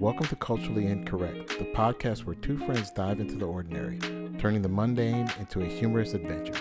Welcome to Culturally Incorrect, the podcast where two friends dive into the ordinary, turning the mundane into a humorous adventure.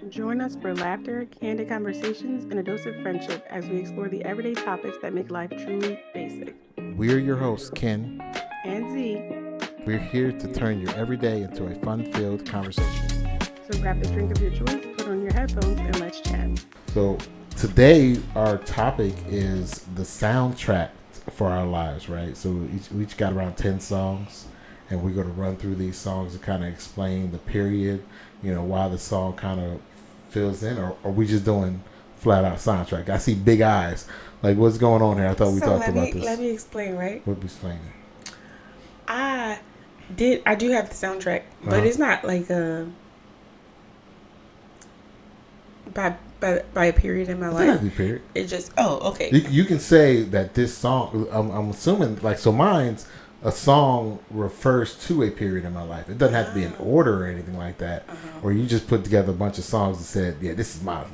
Join us for laughter, candid conversations, and a dose of friendship as we explore the everyday topics that make life truly basic. We're your hosts, Ken. And Z. We're here to turn your everyday into a fun-filled conversation. So grab the drink of your choice, put on your headphones, and let's chat. So today our topic is the soundtrack for our lives, right? So we each got around 10 songs, and we're going to run through these songs and kind of explain the period, why the song kind of fills in, or are we just doing flat out soundtrack? I see big eyes. Like, what's going on here? I thought we talked about this. Let me explain, right? What we explaining? I do have the soundtrack, but it's not like by a period in my life. Period. It just okay. You can say that this song. I'm assuming so. Mine's a song refers to a period in my life. It doesn't have to be in order or anything like that. Or you just put together a bunch of songs and said, "Yeah, this is mine."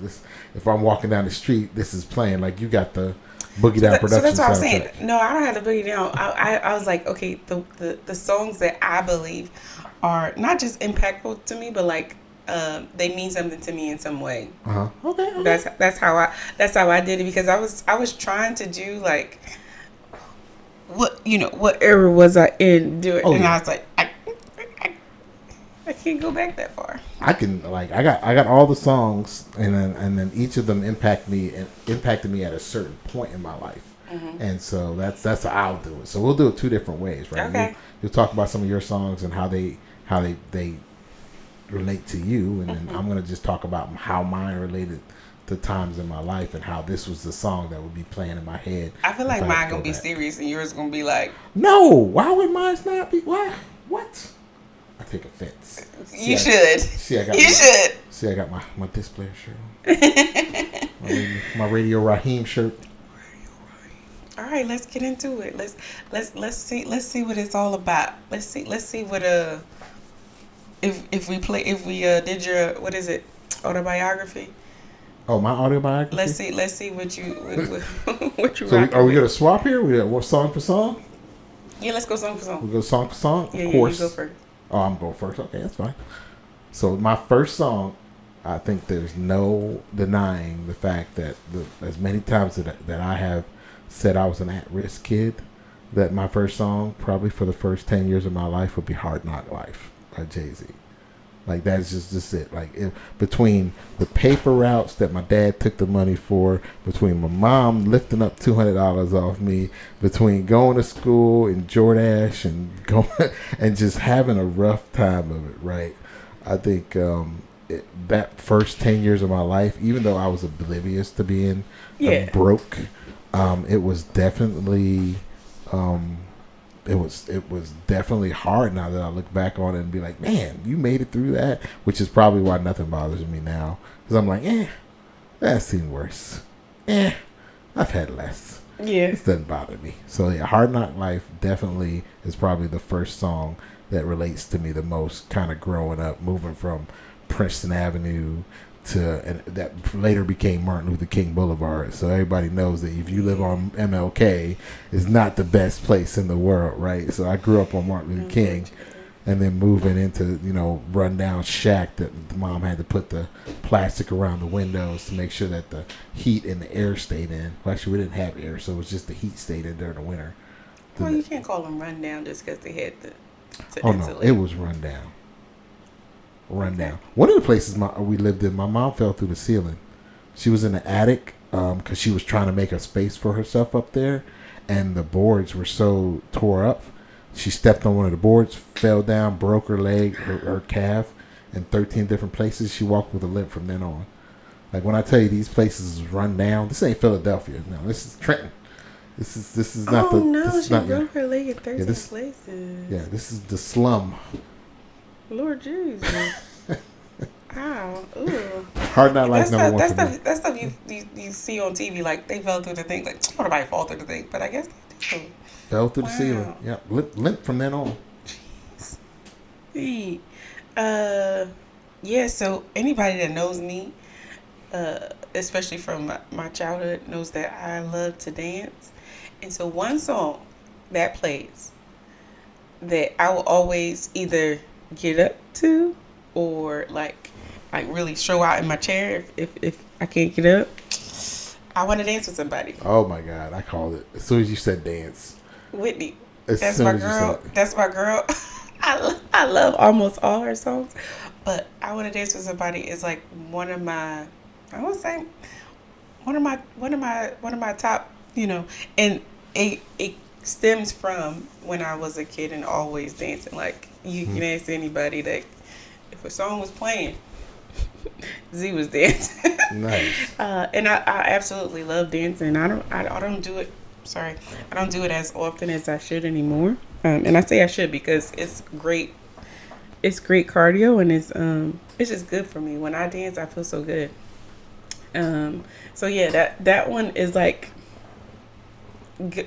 If I'm walking down the street, this is playing. Like you got the Boogie Down production. So that's what I'm saying. Soundtrack. No, I don't have the Boogie Down. I was like, okay, the songs that I believe are not just impactful to me, but like they mean something to me in some way. Okay. That's how I did it, because I was trying to do like what era was I in doing, and I was like I can't go back that far. I can I got all the songs, and then each of them impacted me at a certain point in my life. And so that's how I'll do it. So we'll do it two different ways, right? Okay. You'll talk about some of your songs and how they relate to you, and then I'm gonna just talk about how mine related to times in my life and how this was the song that would be playing in my head. I feel like if mine gonna be serious and yours gonna be like, no. Why would mine not be? Why? What? I take offense. You should. See, I got my display shirt on. my Radio Raheem shirt. All right, let's get into it. Let's see what it's all about. Let's see what if we did your, what is it, autobiography? Oh, my autobiography. Let's see what you what you. So are we gonna swap here? We what song for song? Yeah, let's go song for song. We go song for song. Yeah, of course. You go first. Oh, I'm going first. Okay, that's fine. So my first song, I think there's no denying the fact that as many times that I have said I was an at-risk kid, that my first song, probably for the first 10 years of my life, would be Hard Knock Life by Jay-Z. Like, that's just it. Like, between the paper routes that my dad took the money for, between my mom lifting up $200 off me, between going to school in Jordache and going and just having a rough time of it, right? I think that first 10 years of my life, even though I was oblivious to being broke, it was definitely it was definitely hard. Now that I look back on it and be like, man, you made it through that, which is probably why nothing bothers me now, because I'm like, that seemed worse. I've had less. Yeah, it doesn't bother me. So yeah, Hard Knock Life definitely is probably the first song that relates to me the most, kind of growing up, moving from Princeton Avenue and that later became Martin Luther King Boulevard. So everybody knows that if you live on MLK, it's not the best place in the world, right? So I grew up on Martin Luther King, and then moving into rundown shack that the mom had to put the plastic around the windows to make sure that the heat and the air stayed in. Well, actually, we didn't have air, so it was just the heat stayed in during the winter. Well, you can't call them rundown just because they had to insulate. No, it was rundown. One of the places we lived in, my mom fell through the ceiling. She was in the attic because she was trying to make a space for herself up there, and the boards were so tore up. She stepped on one of the boards, fell down, broke her leg, her calf, in 13 different places. She walked with a limp from then on. Like, when I tell you these places is run down, this ain't Philadelphia. No, this is Trenton. This is not the. Oh no, she broke her leg in 13 places. Yeah, this is the slum. Lord Jesus. Ow. Ooh. Hard Knock Life number one. That stuff you see on TV, like they fell through the thing. Like, nobody fall through the thing, but I guess they do. Fell through the ceiling. Yeah, limp from then on. Jeez. Hey. Yeah, so anybody that knows me, especially from my childhood, knows that I love to dance. And so one song that plays, that I will always either get up to or like really show out in my chair if I can't get up. I want to dance with somebody. Oh my God, I called it as soon as you said dance. Whitney, As that's soon my as you girl. said it. That's my girl. I love almost all her songs, but I want to dance with somebody is like one of my, I would say, one of my top, and it stems from when I was a kid and always dancing. Like you can ask anybody that if a song was playing, Z was dancing. Nice. And I absolutely love dancing. I don't do it. Sorry, I don't do it as often as I should anymore. And I say I should because it's great. It's great cardio and it's just good for me. When I dance, I feel so good. So yeah, that one is like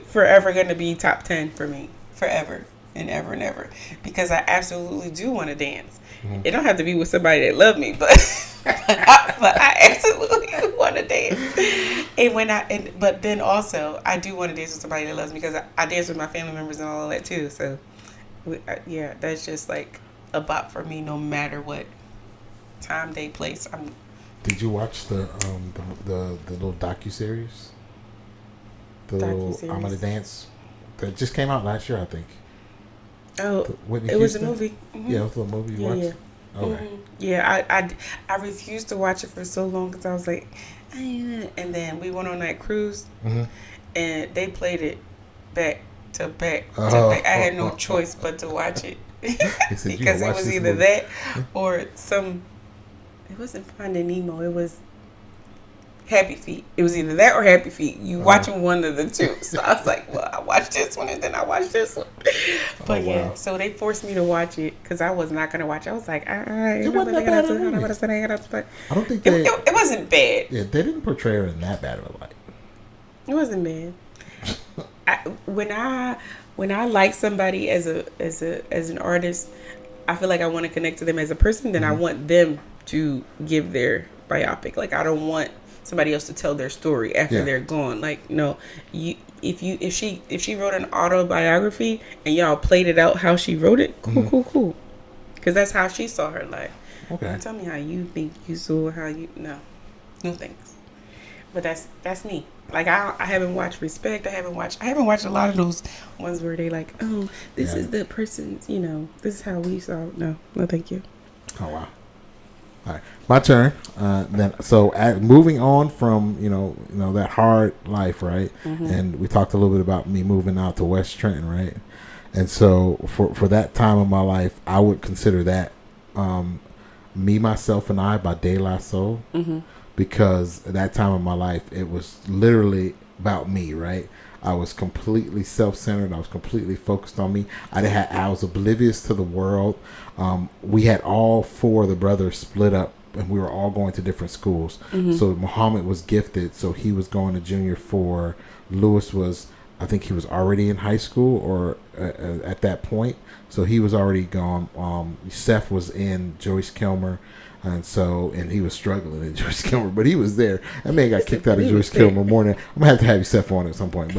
forever going to be top 10 for me, forever and ever and ever, because I absolutely do want to dance. It don't have to be with somebody that love me, but but I absolutely want to dance. And but then also I do want to dance with somebody that loves me because I dance with my family members and all of that too. So yeah, that's just like a bop for me, no matter what time, day, place. Did you watch the little docuseries? The little I'm Gonna Dance that just came out last year, I think. Oh, Whitney it was a Houston? movie. Mm-hmm. Yeah, it was a movie you watched. Yeah. Okay. Mm-hmm. Yeah, I refused to watch it for so long because I was like, and then we went on that cruise, and they played it back to back to back. I had no choice but to watch it because it was either that or some. It wasn't Finding Nemo. It was Happy Feet. It was either that or Happy Feet. You watching one of the two. So I was like, well, I watched this one and then I watched this one. But yeah, so they forced me to watch it because I was not going to watch it. I was like, it wasn't that bad. I don't think it wasn't bad. Yeah, they didn't portray her in that bad of a light. It wasn't bad. When I like somebody as an artist, I feel like I want to connect to them as a person. Then I want them to give their biopic. Like I don't want somebody else to tell their story after they're gone. Like no, if she wrote an autobiography and y'all played it out how she wrote it, cool. Because that's how she saw her life. Okay. Don't tell me how you think you saw how you no thanks. But that's me. Like I haven't watched Respect. I haven't watched a lot of those ones where they like, oh, this is the person's, this is how we saw. No, thank you. Oh wow. All right, my turn. Moving on from that hard life, right? And we talked a little bit about me moving out to West Trenton, right? And so for that time of my life, I would consider that Me, Myself, and I by De La Soul, because at that time of my life, it was literally about me, right? I was completely self-centered. I was completely focused on me. I was oblivious to the world. We had all four of the brothers split up, and we were all going to different schools. So Muhammad was gifted, so he was going to junior 4. Lewis was, I think he was already in high school or at that point, so he was already gone. Seth was in Joyce Kilmer. And he was struggling in Joyce Kilmer, but he was there. That man got kicked out of Joyce Kilmer more than I'm gonna have to have you Seth on at some point.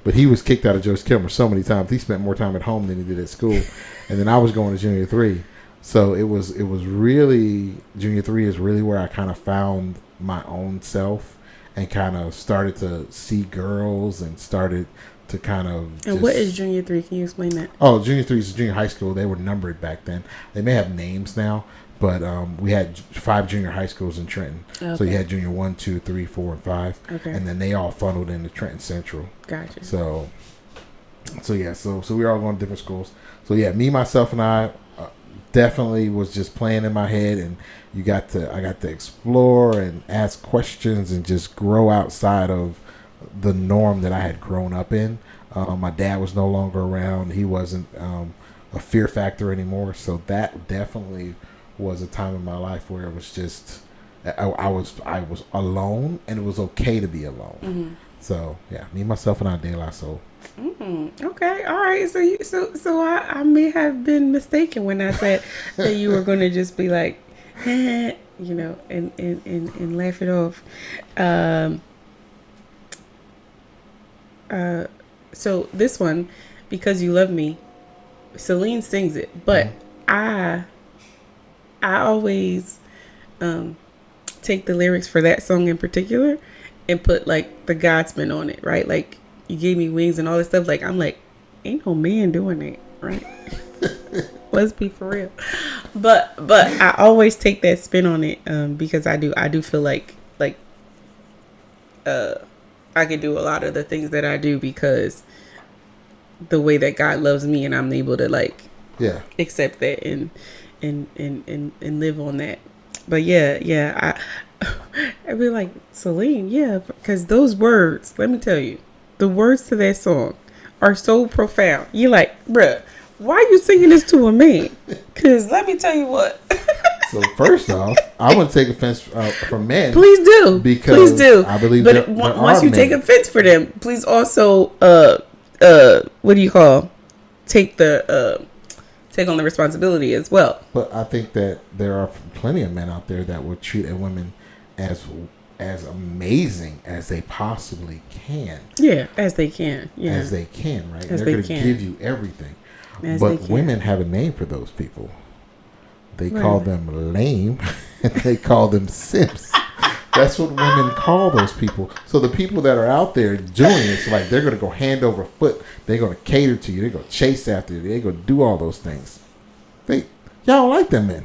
But he was kicked out of Joyce Kilmer so many times. He spent more time at home than he did at school. And then I was going to junior 3, so it was really junior 3 is really where I kind of found my own self and kind of started to see girls and started to kind of. And what is junior 3? Can you explain that? Oh, junior 3 is junior high school. They were numbered back then. They may have names now. But we had 5 junior high schools in Trenton. Okay. So you had junior 1, 2, 3, 4, and 5. Okay. And then they all funneled into Trenton Central. Gotcha. So we were all going to different schools. So yeah, Me, Myself, and I definitely was just playing in my head, and I got to explore and ask questions and just grow outside of the norm that I had grown up in. My dad was no longer around. He wasn't a fear factor anymore. So that definitely was a time in my life where it was just I was alone, and it was okay to be alone. So yeah, Me, Myself, and I, De La Soul. Okay, all right. So I may have been mistaken when I said that you were going to just be like, and laugh it off. So this one, Because You Love Me. Celine sings it, but I always take the lyrics for that song in particular and put like the God spin on it, right? Like, you gave me wings and all this stuff. Like, I'm like, ain't no man doing that, right? Let's be for real. But I always take that spin on it because I do feel like I could do a lot of the things that I do because the way that God loves me, and I'm able to like accept that and live on that. But yeah, I'd be like, Celine, yeah, because those words, let me tell you, the words to that song are so profound. You're like, bruh, why are you singing this to a man? Because let me tell you what. So first off, I want to take offense from men. Please do. Because please do. I believe but there once are you men. take offense for them, please also what do you call? Take on the responsibility as well. But I think that there are plenty of men out there that will treat a woman as amazing as they possibly can. Yeah, as they can. Yeah. As they can, right? As They're they going to can. give you everything. As But they can. women have a name for those people. They Right. call them lame, and they call them simps. That's what women call those people. So the people that are out there doing it's like they're going to go hand over foot. They're going to cater to you. They're going to chase after you. They're going to do all those things. Y'all don't like them men.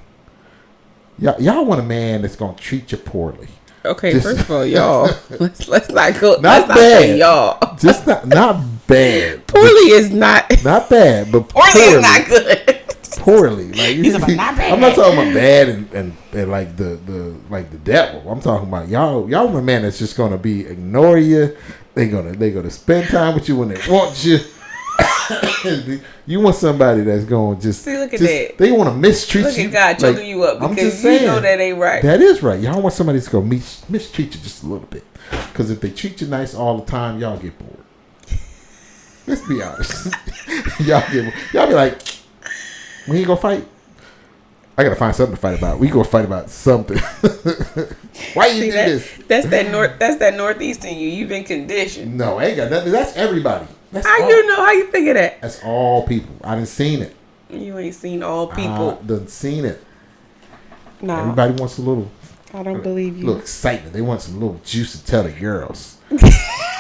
Y'all want a man that's going to treat you poorly. Okay, Just- first of all, y'all, let's not go. Not let's not say bad. y'all. Just not bad. Poorly is not. Not bad, but Poorly is not good. Poorly, like He's about not bad. I'm not talking about bad and like the like the devil. I'm talking about y'all want a man that's just gonna be ignore you. They gonna spend time with you when they want you. You want somebody that's gonna just See, look at that. They want to mistreat Look you. at God choking Like, you up I'm because just you saying, know that ain't right. That is right. Y'all want somebody that's gonna mistreat you just a little bit. Because if they treat you nice all the time, y'all get bored. Let's be honest. y'all be like, we ain't gonna fight. I gotta find something to fight about. We gonna fight about something. Why you See, do this? That's that northeast in you. You've been conditioned. No, ain't got nothing. That's everybody. That's How all, you know? How you think of that? That's all people. I done seen it. You ain't seen all people. I done seen it. No, Everybody wants a little I don't believe you. little excitement. They want some little juice to tell the girls.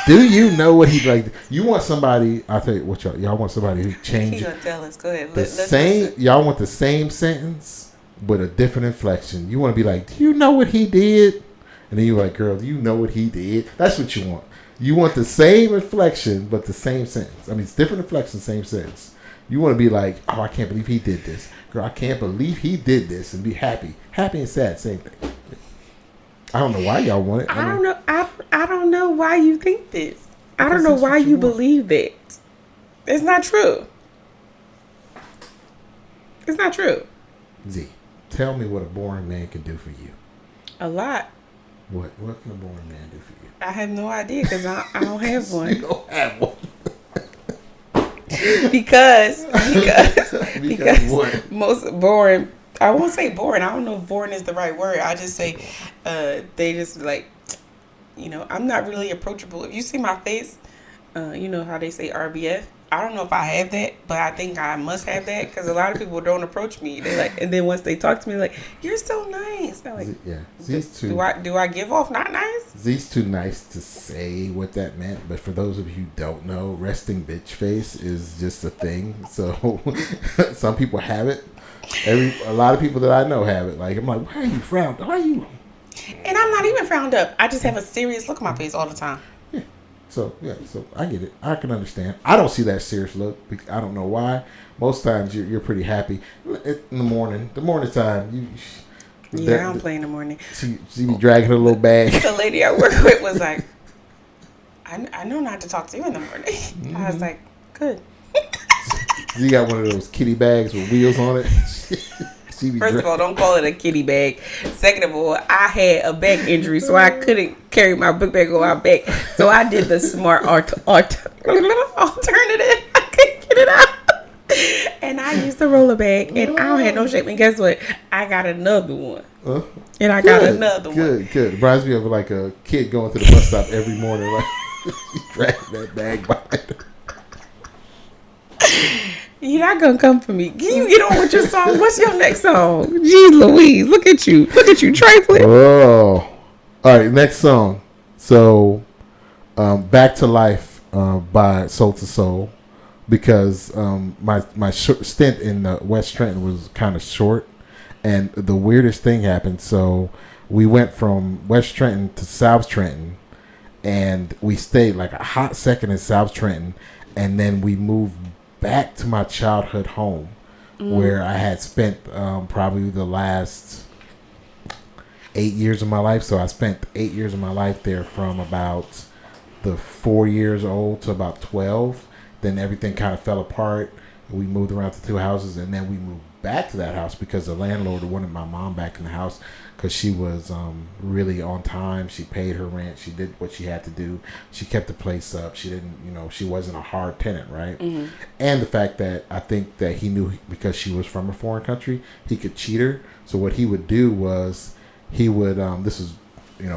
Do you know what he like? You want somebody? I'll tell you what y'all want somebody who He changes gonna tell us. Go ahead. the Let's same. listen. Y'all want the same sentence with a different inflection. You want to be like, do you know what he did? And then you're like, girl, do you know what he did? That's what you want. You want the same inflection but the same sentence. I mean, it's different inflection, same sentence. You want to be like, oh, I can't believe he did this. Girl, I can't believe he did this, and be happy. Happy and sad, same thing. I don't know why y'all want it. I don't know. I don't know why you think this. I don't know that's why what you you want. believe that. It's not true. It's not true. Z, tell me what a boring man can do for you. A lot. What can a boring man do for you? I have no idea because I don't have You one. don't have one. because Because what? most boring. I won't say boring. I don't know if boring is the right word. I just say they just like, I'm not really approachable. If you see my face, you know how they say RBF. I don't know if I have that, but I think I must have that because a lot of people don't approach me. They like, and then once they talk to me, like, you're so nice. I'm like, Yeah, Z's too. do I give off not nice? Z's too nice to say what that meant, but for those of you who don't know, resting bitch face is just a thing. So some people have it. A lot of people that I know have it. Like, I'm like, why are you frowned? Why are you? And I'm not even frowned up. I just have a serious look on my face all the time. So I get it. I can understand. I don't see that serious look. I don't know why. Most times you're pretty happy in the morning. The morning time, I don't play in the morning. She be dragging her little bag. The lady I work with was like, I know not to talk to you in the morning. I was like, good. You got one of those kitty bags with wheels on it. She be First of all, don't call it a kitty bag. Second of all, I had a back injury, so I couldn't carry my book bag on my back. So I did the smart alternative. I couldn't get it out. And I used the roller bag, and I don't have no shape. And guess what? I got another one. And I got another one. Good. Reminds me of like a kid going to the bus stop every morning, like dragging that bag behind her. You're not gonna come for me. Can you get on with your song? What's your next song? Jeez Louise, look at you trifling. Oh, all right. Next song. So, "Back to Life" by Soul to Soul, because my stint in West Trenton was kind of short, and the weirdest thing happened. So we went from West Trenton to South Trenton, and we stayed like a hot second in South Trenton, and then we moved back to my childhood home, where I had spent probably the last 8 years of my life. So I spent 8 years of my life there, from about the 4 years old to about 12. Then everything kind of fell apart. We moved around to two houses, and then we moved back to that house because the landlord wanted my mom back in the house, because she was really on time. She paid her rent. She did what she had to do. She kept the place up. She didn't, she wasn't a hard tenant, right? Mm-hmm. And the fact that I think that he knew, because she was from a foreign country, he could cheat her. So what he would do was he would, this was,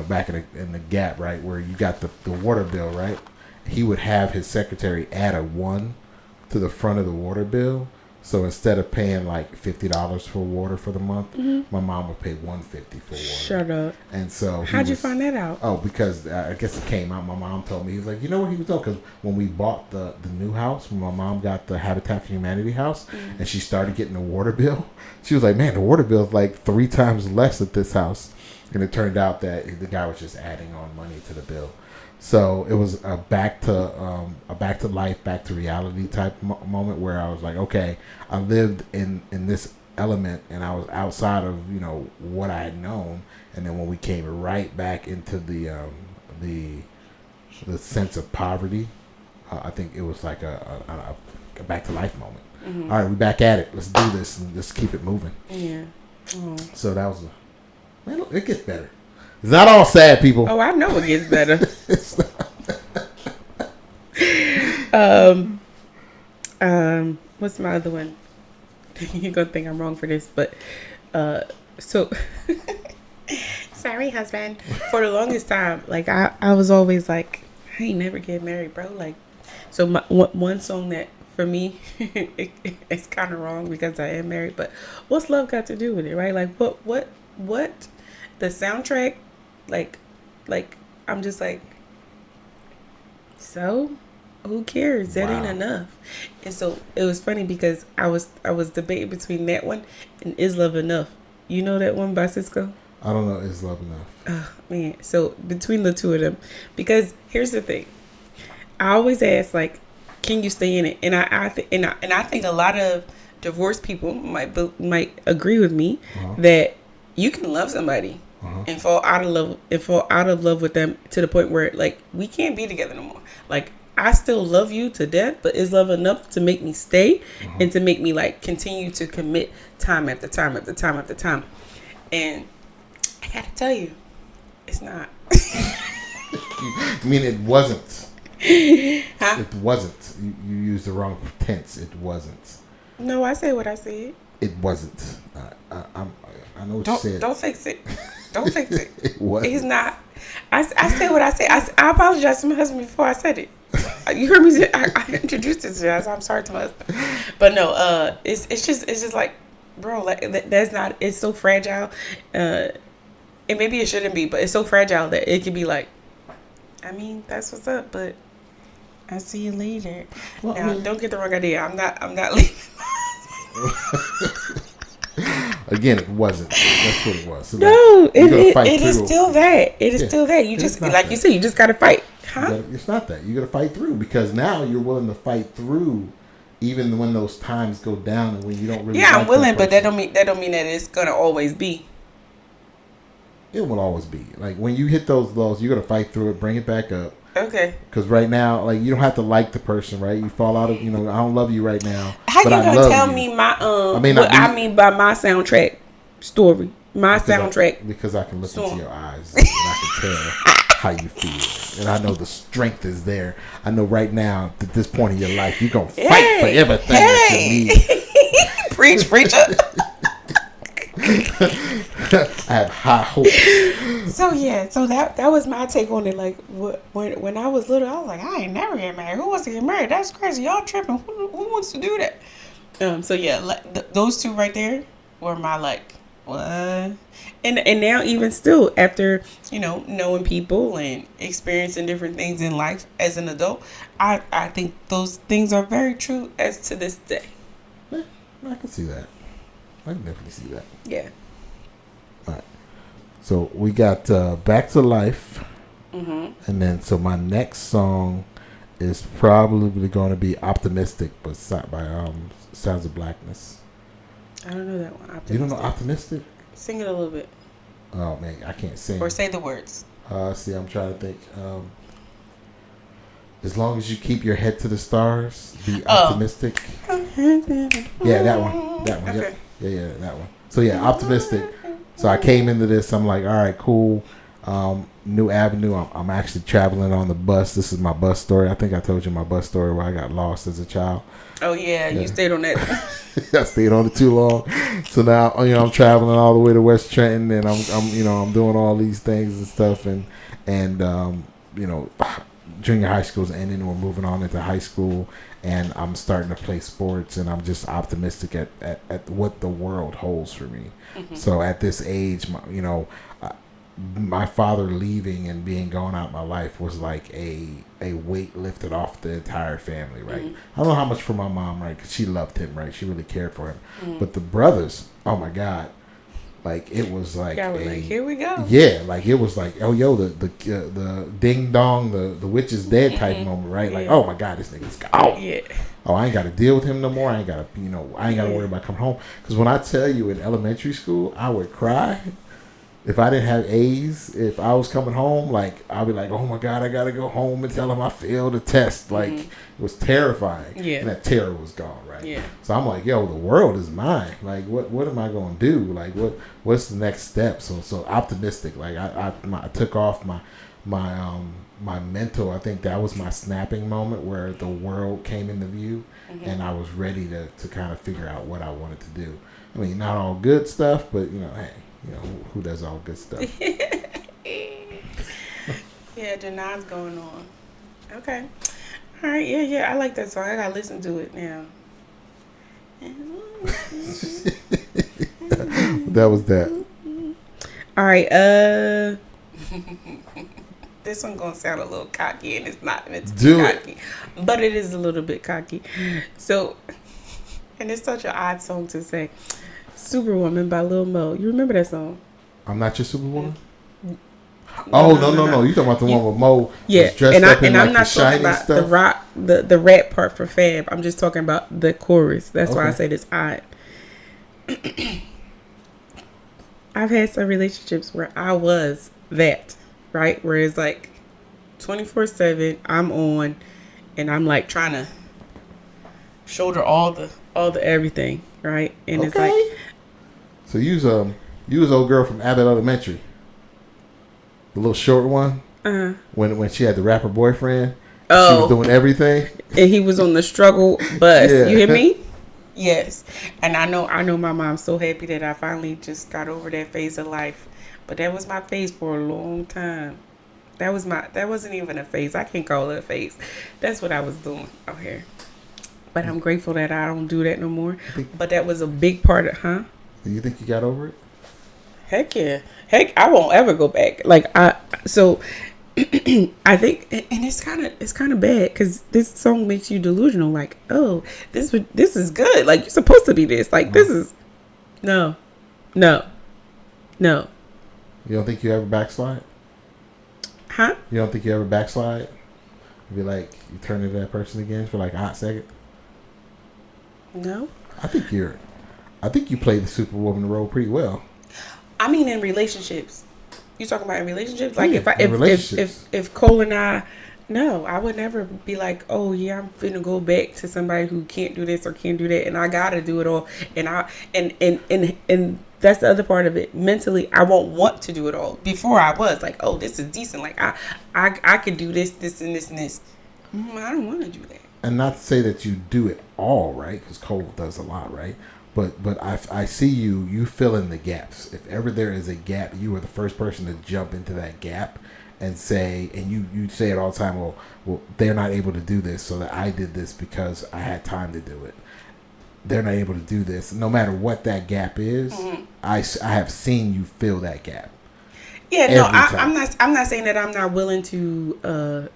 back in the Gap, right, where you got the water bill, right? He would have his secretary add a 1 to the front of the water bill. So instead of paying like $50 for water for the month, my mom would pay $150 for water. Shut up. And so how'd you find that out? Oh, because I guess it came out. My mom told me. He was like, you know what he was doing? Because when we bought the new house, when my mom got the Habitat for Humanity house, and she started getting the water bill, she was like, man, the water bill is like 3 times less at this house. And it turned out that the guy was just adding on money to the bill. So it was a back to life, back to reality type moment, where I was like, okay, I lived in this element, and I was outside of what I had known, and then when we came right back into the sense of poverty, I think it was like a back to life moment. Mm-hmm. All right, we back at it. Let's do this and let's keep it moving. Yeah. Oh. So that was man, it gets better. It's not all sad, people. Oh, I know it gets better. What's my other one? You're gonna think I'm wrong for this, but so sorry, husband. For the longest time, like I was always like, I ain't never get married, bro. Like, so my one song that for me it's kind of wrong because I am married, but what's love got to do with it, right? Like, what the soundtrack, like I'm just like, so who cares? That ain't enough. And so it was funny because I was debating between that one and Is Love Enough. You know that one by Cisco? I don't know Is Love Enough. Oh man. So between the two of them, because here's the thing, I always ask, like, can you stay in it? And I think a lot of divorced people might agree with me that you can love somebody and fall out of love with them to the point where, like, we can't be together no more. Like, I still love you to death, but is love enough to make me stay and to make me, like, continue to commit time after time after time after time? And I gotta tell you, it's not. I mean, it wasn't. Huh? It wasn't. You used the wrong tense. It wasn't. No, I said what I said. It wasn't. I know what you said. Don't fix it. Don't fix it. It wasn't. It's not. I said what I said. I apologized to my husband before I said it. You heard me say, I introduced it to you. I'm sorry to my husband. But no, it's just like, bro, like, that's not, it's so fragile. And maybe it shouldn't be, but it's so fragile that it could be like, I mean, that's what's up, but I'll see you later. Well, now, don't get the wrong idea. I'm not leaving. Again, it wasn't. That's what it was. So no, it is still that. It is still that. You just, like you said, you just got to fight. Huh? It's not that. You got to fight through, because now you're willing to fight through, even when those times go down and when you don't really. Yeah, I'm willing, but that don't mean that it's gonna always be. It will always be. Like, when you hit those lows, you got to fight through it, bring it back up. Okay. Because right now, like, you don't have to like the person, right? You fall out of, I don't love you right now. How you gonna tell me my I mean by my soundtrack story, soundtrack? Because I can look into your eyes and I can tell how you feel, and I know the strength is there. I know right now, at this point in your life, you're gonna fight for everything that you need. Preacher. I have high hopes. So that was my take on it. Like when I was little, I was like, I ain't never get married. Who wants to get married? That's crazy. Y'all tripping. Who wants to do that? So yeah, those two right there were my like what. And now even still after knowing people and experiencing different things in life as an adult, I think those things are very true as to this day. Yeah, I can see that. I can definitely see that. Yeah. All right. So we got Back to Life. Mm-hmm. And then, so my next song is probably going to be Optimistic, but by Sounds of Blackness. I don't know that one. Optimistic. You don't know Optimistic? Sing it a little bit. Oh, man, I can't sing. Or say the words. See, I'm trying to think. As long as you keep your head to the stars, be optimistic. Yeah, that one. That one. Okay. Yeah, that one. So, yeah, Optimistic. So I came into this, I'm like, all right, cool. New avenue. I'm actually traveling on the bus. This is my bus story. I think I told you my bus story where I got lost as a child. Oh yeah. You stayed on that. I stayed on it too long. So now, I'm traveling all the way to West Trenton, and I'm doing all these things and stuff, and junior high school's ending, we're moving on into high school, and I'm starting to play sports, and I'm just optimistic at what the world holds for me. Mm-hmm. So at this age, my father leaving and being gone out of my life was like a weight lifted off the entire family, right? Mm-hmm. I don't know how much for my mom, right? Because she loved him, right? She really cared for him. Mm-hmm. But the brothers, oh my God, like it was like here we go. Yeah, like it was like, oh yo, the ding dong, the witch is dead type moment, right? Like, oh my God, this nigga's gone. Yeah. Oh, I ain't got to deal with him no more. I ain't got to worry about coming home. Because when I tell you in elementary school, I would cry if I didn't have A's. If I was coming home, like I'd be like, oh my God, I got to go home and tell him I failed a test. Like it was terrifying. Yeah. And that terror was gone, right? Yeah. So I'm like, yo, the world is mine. Like, what am I gonna do? Like, what's the next step? So optimistic. Like I took off my mental, I think that was my snapping moment where the world came into view, and I was ready to kind of figure out what I wanted to do. I mean, not all good stuff, but hey, who does all good stuff? Yeah, Janai's going on. Okay. All right, yeah, I like that song. I gotta listen to it now. That was that. All right, this one gonna sound a little cocky, and it's not meant to be cocky, but it is a little bit cocky. So, and it's such an odd song to say. Superwoman by Lil Mo. You remember that song? I'm Not Your Superwoman? No. You talking about the one with Mo? Yeah, and I'm not talking about the rock, the rap part for Fab. I'm just talking about the chorus. That's why I say this odd. I've had some relationships where I was that, right? Where it's like 24/7, I'm on, and I'm like trying to shoulder all the everything, right? And it's like, so you was old girl from Abbott Elementary, the little short one. When she had the rapper boyfriend, she was doing everything, and he was on the struggle bus. Yeah. You hear me? Yes, and I know my mom's so happy that I finally just got over that phase of life, but that was my phase for a long time. That wasn't even a phase. I can't call it a phase. That's what I was doing out here. But I'm grateful that I don't do that no more. But that was a big part of, Do you think you got over it? Heck yeah. Heck, I won't ever go back. So I think, and it's kind of bad because this song makes you delusional. Like, oh, this is good. Like, you're supposed to be this. Like, this is no. You don't think you ever backslide? Huh? You don't think you ever backslide? Be like, you turn into that person again for like a hot second? No. I think you played the Superwoman role pretty well. I mean, in relationships. You talking about in relationships? Like, if Cole and I, no, I would never be like, oh yeah, I'm finna go back to somebody who can't do this or can't do that, and I gotta do it all. And that's the other part of it. Mentally, I won't want to do it all. Before I was like, oh, this is decent. Like I could do this, and this, and this. I don't want to do that. and not to say that you do it all right, because Cole does a lot right, but I see you fill in the gaps. If ever there is a gap, you are the first person to jump into that gap and say, and you say it all the time. Well, they're not able to do this, so that I did this because I had time to do it. They're not able to do this, no matter what that gap is. Mm-hmm. I have seen you fill that gap. Yeah, no, I'm not saying that I'm not willing to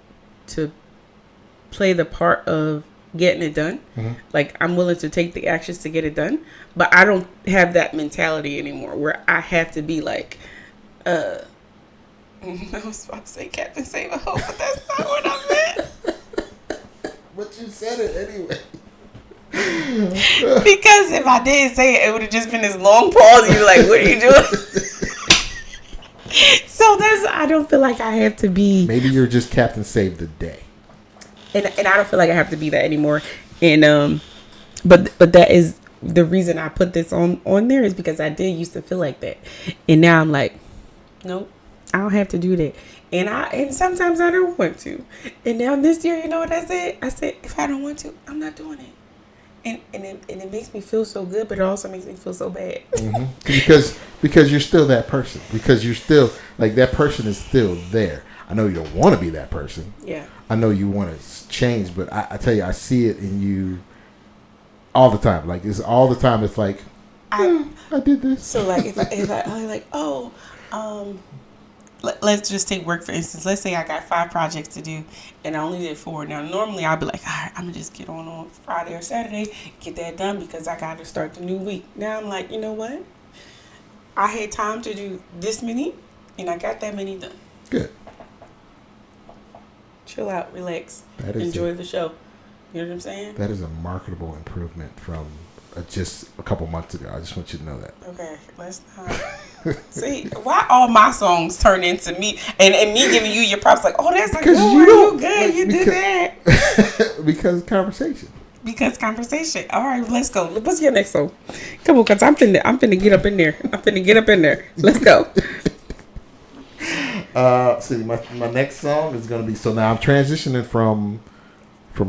play the part of getting it done. Mm-hmm. Like, I'm willing to take the actions to get it done, but I don't have that mentality anymore where I have to be like, I was about to say Captain Save a Hope, but that's not what I meant. But you said it anyway. Because if I didn't say it, it would have just been this long pause. You're like, what are you doing? So I don't feel like I have to be. Maybe you're just Captain Save the Day. And I don't feel like I have to be that anymore. And but that is the reason I put this on there, is because I did used to feel like that, and now I'm like, nope, I don't have to do that. And sometimes I don't want to. And now this year, you know what I said? I said, if I don't want to, I'm not doing it. And it makes me feel so good, but it also makes me feel so bad. Mm-hmm. Because you're still that person. Because you're still, like, that person is still there. I know you don't want to be that person. Yeah. I know you want to change, but I tell you, I see it in you all the time. Like, it's all the time. It's like, I did this. So, like, if I like, let's just take work, for instance. Let's say I got 5 projects to do, and I only did 4. Now, normally I'd be like, all right, I'm going to just get on Friday or Saturday, get that done because I got to start the new week. Now I'm like, you know what? I had time to do this many, and I got that many done. Good. Chill out, relax, enjoy the show. You know what I'm saying? That is a marketable improvement from just a couple months ago. I just want you to know that. Okay, let's not. See, why all my songs turn into me and me giving you your props like, oh, that's like, oh, you good, like, you did that. Because conversation. Because conversation. All right, let's go. What's your next song? Come on, because I'm finna get up in there. Let's go. See, my next song is gonna be, so now I'm transitioning from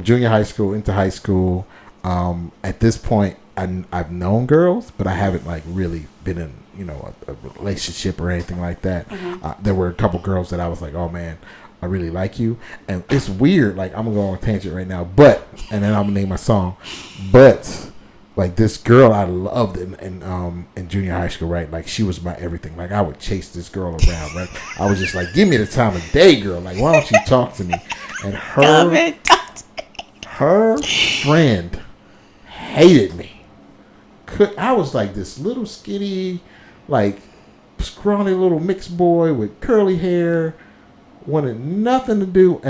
junior high school into high school. At this point, I've known girls, but I haven't like really been in a relationship or anything like that. Mm-hmm. There were a couple girls that I was like, oh man, I really like you, and it's weird. Like, I'm gonna go on a tangent right now, and then I'm gonna name my song, but. Like, this girl I loved in junior high school, right? Like, she was my everything. Like, I would chase this girl around, right? I was just like, give me the time of day, girl. Like, why don't you talk to me? And her friend hated me. I was like this little skinny, like, scrawny little mixed boy with curly hair, wanted nothing to do,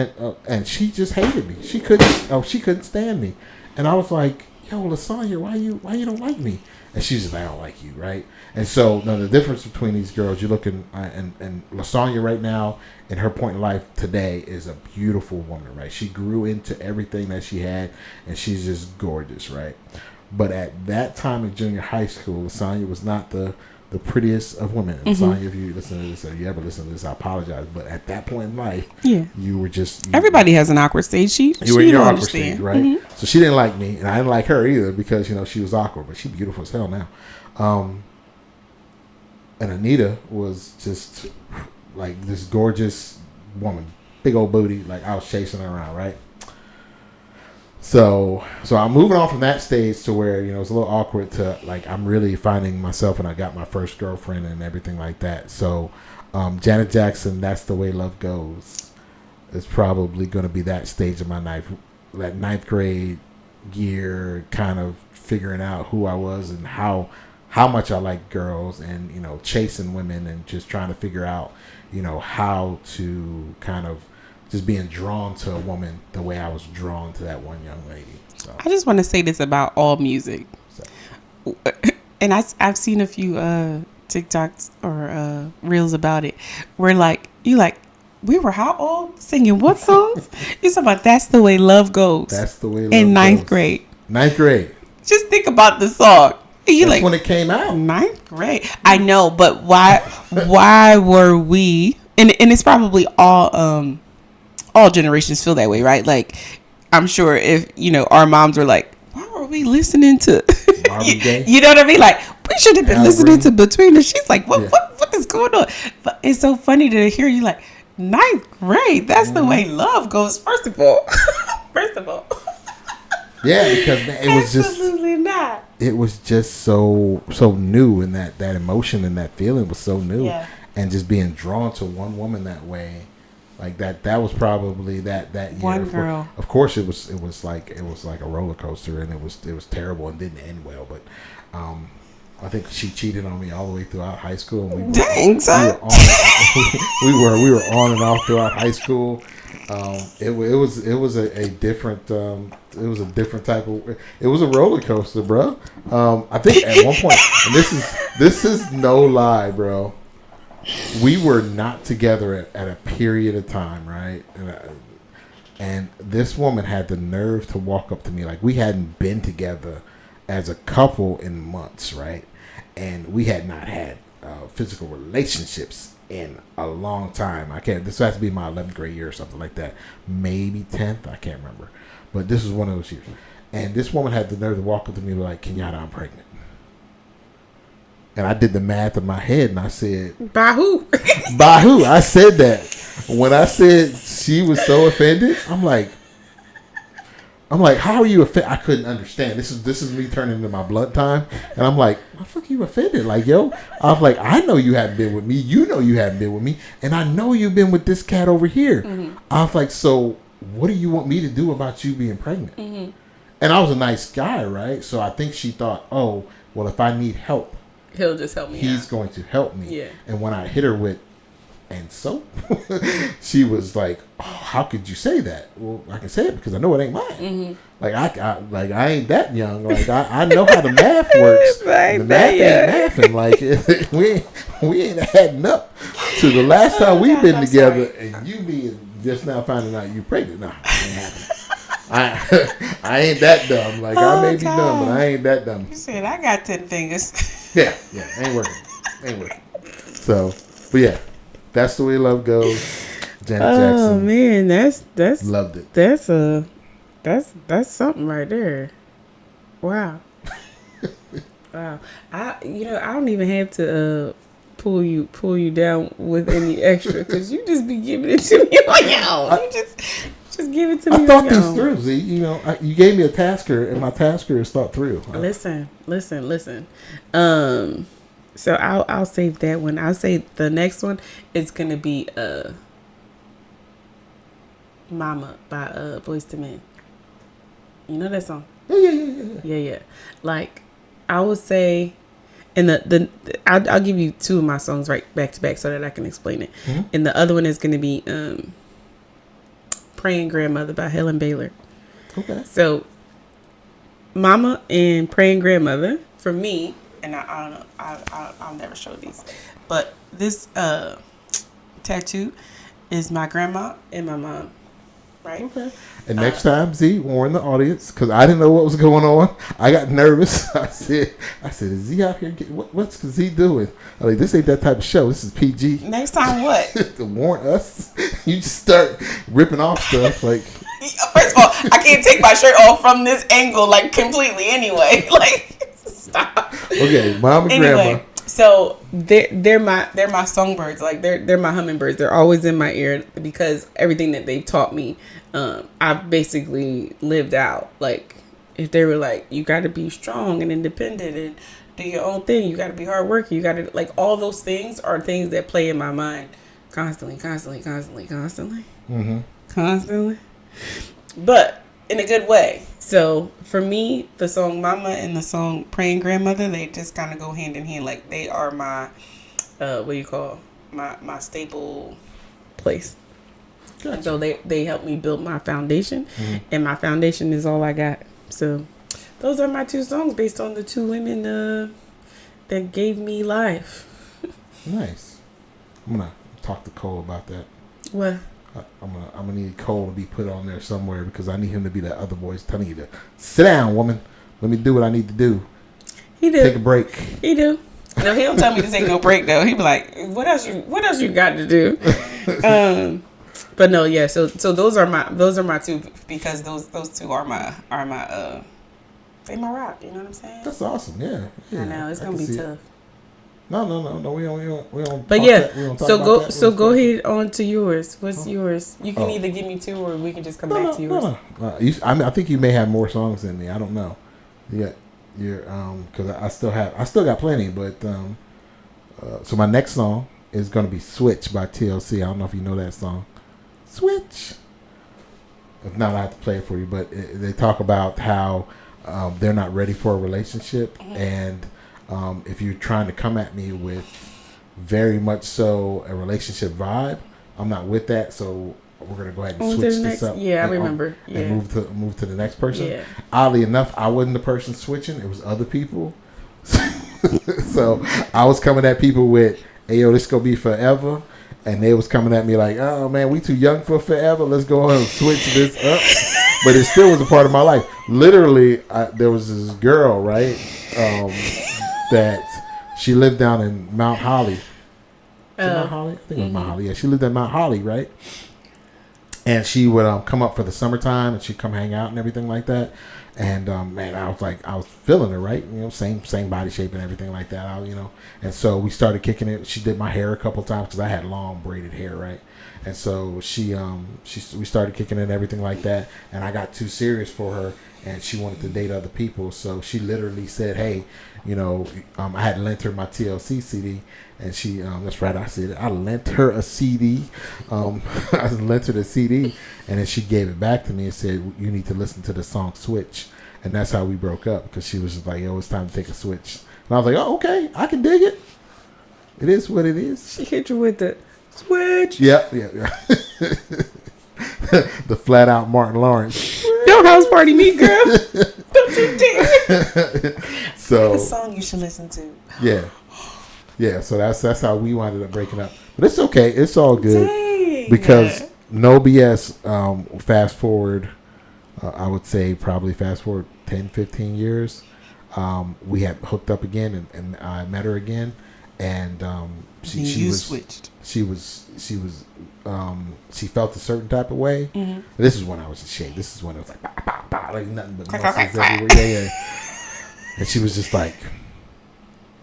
and she just hated me. She couldn't stand me, and I was like, yo, Lasagna, why you don't like me? And she's just like, I don't like you, right? And so now the difference between these girls, you're looking, and Lasagna right now, in her point in life today, is a beautiful woman, right? She grew into everything that she had, and she's just gorgeous, right? But at that time in junior high school, Lasagna was not the prettiest of women. And mm-hmm. Lasagna, if you listen to this, or you ever listen to this, I apologize. But at that point in life, you were just... Everybody has an awkward stage. You were in your awkward stage, right? Mm-hmm. So she didn't like me, and I didn't like her either because, she was awkward. But she's beautiful as hell now. And Anita was just like this gorgeous woman. Big old booty. Like, I was chasing her around, right? So I'm moving on from that stage to where, it's a little awkward to, like, I'm really finding myself, and I got my first girlfriend and everything like that. So Janet Jackson, That's the Way Love Goes, is probably going to be that stage of my life, that ninth grade year, kind of figuring out who I was and how much I like girls, and, chasing women and just trying to figure out, how to kind of just being drawn to a woman the way I was drawn to that one young lady. So. I just want to say this about all music. So. And I've seen a few TikToks or reels about it where, like, we were how old singing what songs? You talking about That's the Way Love Goes. That's the Way Love in ninth goes. grade. Ninth grade. Just think about the song. That's when it came out. Ninth grade. I know, but why were we? And it's probably all generations feel that way, right? Like, I'm sure if, our moms were like, why were we listening to, Marvin Gaye? you know what I mean? Like, we should have been Al listening Green. to Between Us. She's like, Yeah. what is going on? But it's so funny to hear you like, ninth grade. That's the way love goes. First of all. Yeah, because man, it was just Absolutely not. it was just so new, and that emotion and that feeling was so new, Yeah. and just being drawn to one woman that way, like that was probably that year. One girl. Of course, it was like a roller coaster, and it was terrible and didn't end well. But I think she cheated on me all the way throughout high school. And Dang, son. we were on and off throughout high school. It was a different type of, it was a roller coaster, bro. I think at one point, and this is no lie, bro, we were not together at a period of time, right? And this woman had the nerve to walk up to me like we hadn't been together as a couple in months, right? And we had not had physical relationships in a long time. This has to be my 11th grade year or something like that. Maybe 10th. I can't remember. But this was one of those years. And this woman had the nerve to walk up to me like, Kenyatta, I'm pregnant. And I did the math in my head and I said, By who? by who? I said that. When I said she was so offended, I'm like, how are you offended? I couldn't understand. This is me turning into my blunt time. And I'm like, why the fuck you offended? Like, yo, I was like, I know you haven't been with me. You know you haven't been with me. And I know you've been with this cat over here. Mm-hmm. I was like, so what do you want me to do about you being pregnant? Mm-hmm. And I was a nice guy, right? So I think she thought, oh, well, if I need help, He'll just help me he's out. going to help me. Yeah. And when I hit her with, and so, she was like, oh, how could you say that? Well, I can say it because I know it ain't mine. Mm-hmm. Like I ain't that young. Like I know how the math works. Right, the math ain't mathing. Like we ain't adding up to the last time we've been together, and you being just now finding out you pregnant. Nah, ain't happening. I ain't that dumb. Like I may be dumb, but I ain't that dumb. You said I got 10 fingers. Yeah, ain't working. So, but yeah, that's the way love goes. Janet Jackson. Oh man, that's Loved it. That's something right there. Wow. Wow. I don't even have to pull you down with any extra because you just be giving it to me on your own. You just give it to me. I thought on your these own. through, Z. You gave me a tasker, and my tasker is thought through. Listen. So I'll save that one. I'll say the next one is gonna be "Mama" by Boyz II Men. You know that song? Yeah. Like I would say, and I'll give you two of my songs right back to back so that I can explain it. Mm-hmm. And the other one is gonna be "Praying Grandmother" by Helen Baylor. Okay. So, "Mama" and "Praying Grandmother" for me, and I don't know, I'll never show these, but this tattoo is my grandma and my mom, right? Okay. And next time, Z, when we're in the audience, because I didn't know what was going on, I got nervous. I said, is Z out here? What's Z doing? I'm like, this ain't that type of show. This is PG. Next time what? To warn us. You just start ripping off stuff like. First of all, I can't take my shirt off from this angle like completely anyway. Like, stop. Okay, mom and grandma. So they're my songbirds. Like they're my hummingbirds. They're always in my ear because everything that they've taught me, I've basically lived out. Like if they were like, you got to be strong and independent and do your own thing. You got to be hardworking. You got to like all those things are things that play in my mind constantly. Mm-hmm. Constantly. But in a good way. So for me, the song "Mama" and the song "Praying Grandmother," they just kind of go hand in hand. Like they are my, my staple place. Gotcha. So they help me build my foundation, and my foundation is all I got. So those are my two songs based on the two women that gave me life. Nice. I'm gonna talk to Cole about that. What? I'm gonna need Cole to be put on there somewhere because I need him to be that other voice telling you to sit down, woman. Let me do what I need to do. He do. Take a break. He do. No, he don't tell me to take no break though. He be like, what else you got to do? But no, yeah. So those are my two, because those two are my they my rock. You know what I'm saying? That's awesome. Yeah. I know it's gonna be tough. No. We don't. But talk yeah, that, we don't talk so about go that. so go ahead on to yours. What's yours? You can Oh. either give me two, or we can just come back to yours. No. I think you may have more songs than me. I don't know. Yeah, you're because I still got plenty. But so my next song is gonna be "Switch" by TLC. I don't know if you know that song. Switch. If not, I have to play it for you. But they talk about how they're not ready for a relationship, and if you're trying to come at me with very much so a relationship vibe, I'm not with that. So we're gonna go ahead and switch this up. Yeah, I and, remember. Yeah. And move to the next person. Yeah. Oddly enough, I wasn't the person switching; it was other people. So I was coming at people with, "Hey, yo, this gonna be forever," and they was coming at me like, "Oh man, we too young for forever. Let's go ahead and switch this up." But it still was a part of my life. Literally, there was this girl, right, that she lived down in Mount Holly. Mount Holly? I think it was Mount Holly. Yeah, she lived in Mount Holly, right? And she would come up for the summertime, and she'd come hang out and everything like that. And man, I was feeling her, right? You know, same body shape and everything like that. And so we started kicking it. She did my hair a couple times because I had long braided hair, right? And so we started kicking it and everything like that. And I got too serious for her, and she wanted to date other people. So she literally said, "Hey, I had lent her my TLC CD." And she, that's right, I said it. I lent her a CD. I lent her the CD, and then she gave it back to me and said, "You need to listen to the song Switch." And that's how we broke up, because she was just like, "Yo, it's time to take a switch." And I was like, "Oh, okay, I can dig it. It is what it is." She hit you with the switch. Yeah. The flat out Martin Lawrence. Don't house party me, girl. Don't you dare. So The song you should listen to. Yeah, so that's how we wound up breaking up. But it's okay. It's all good. Dang. Because no BS, fast forward, I would say probably fast forward 10, 15 years. We had hooked up again, and I met her again. And she switched. She felt a certain type of way. Mm-hmm. This is when I was in shape. This is when it was like, bah, bah, bah, like nothing but muscles everywhere. Yeah. And she was just like,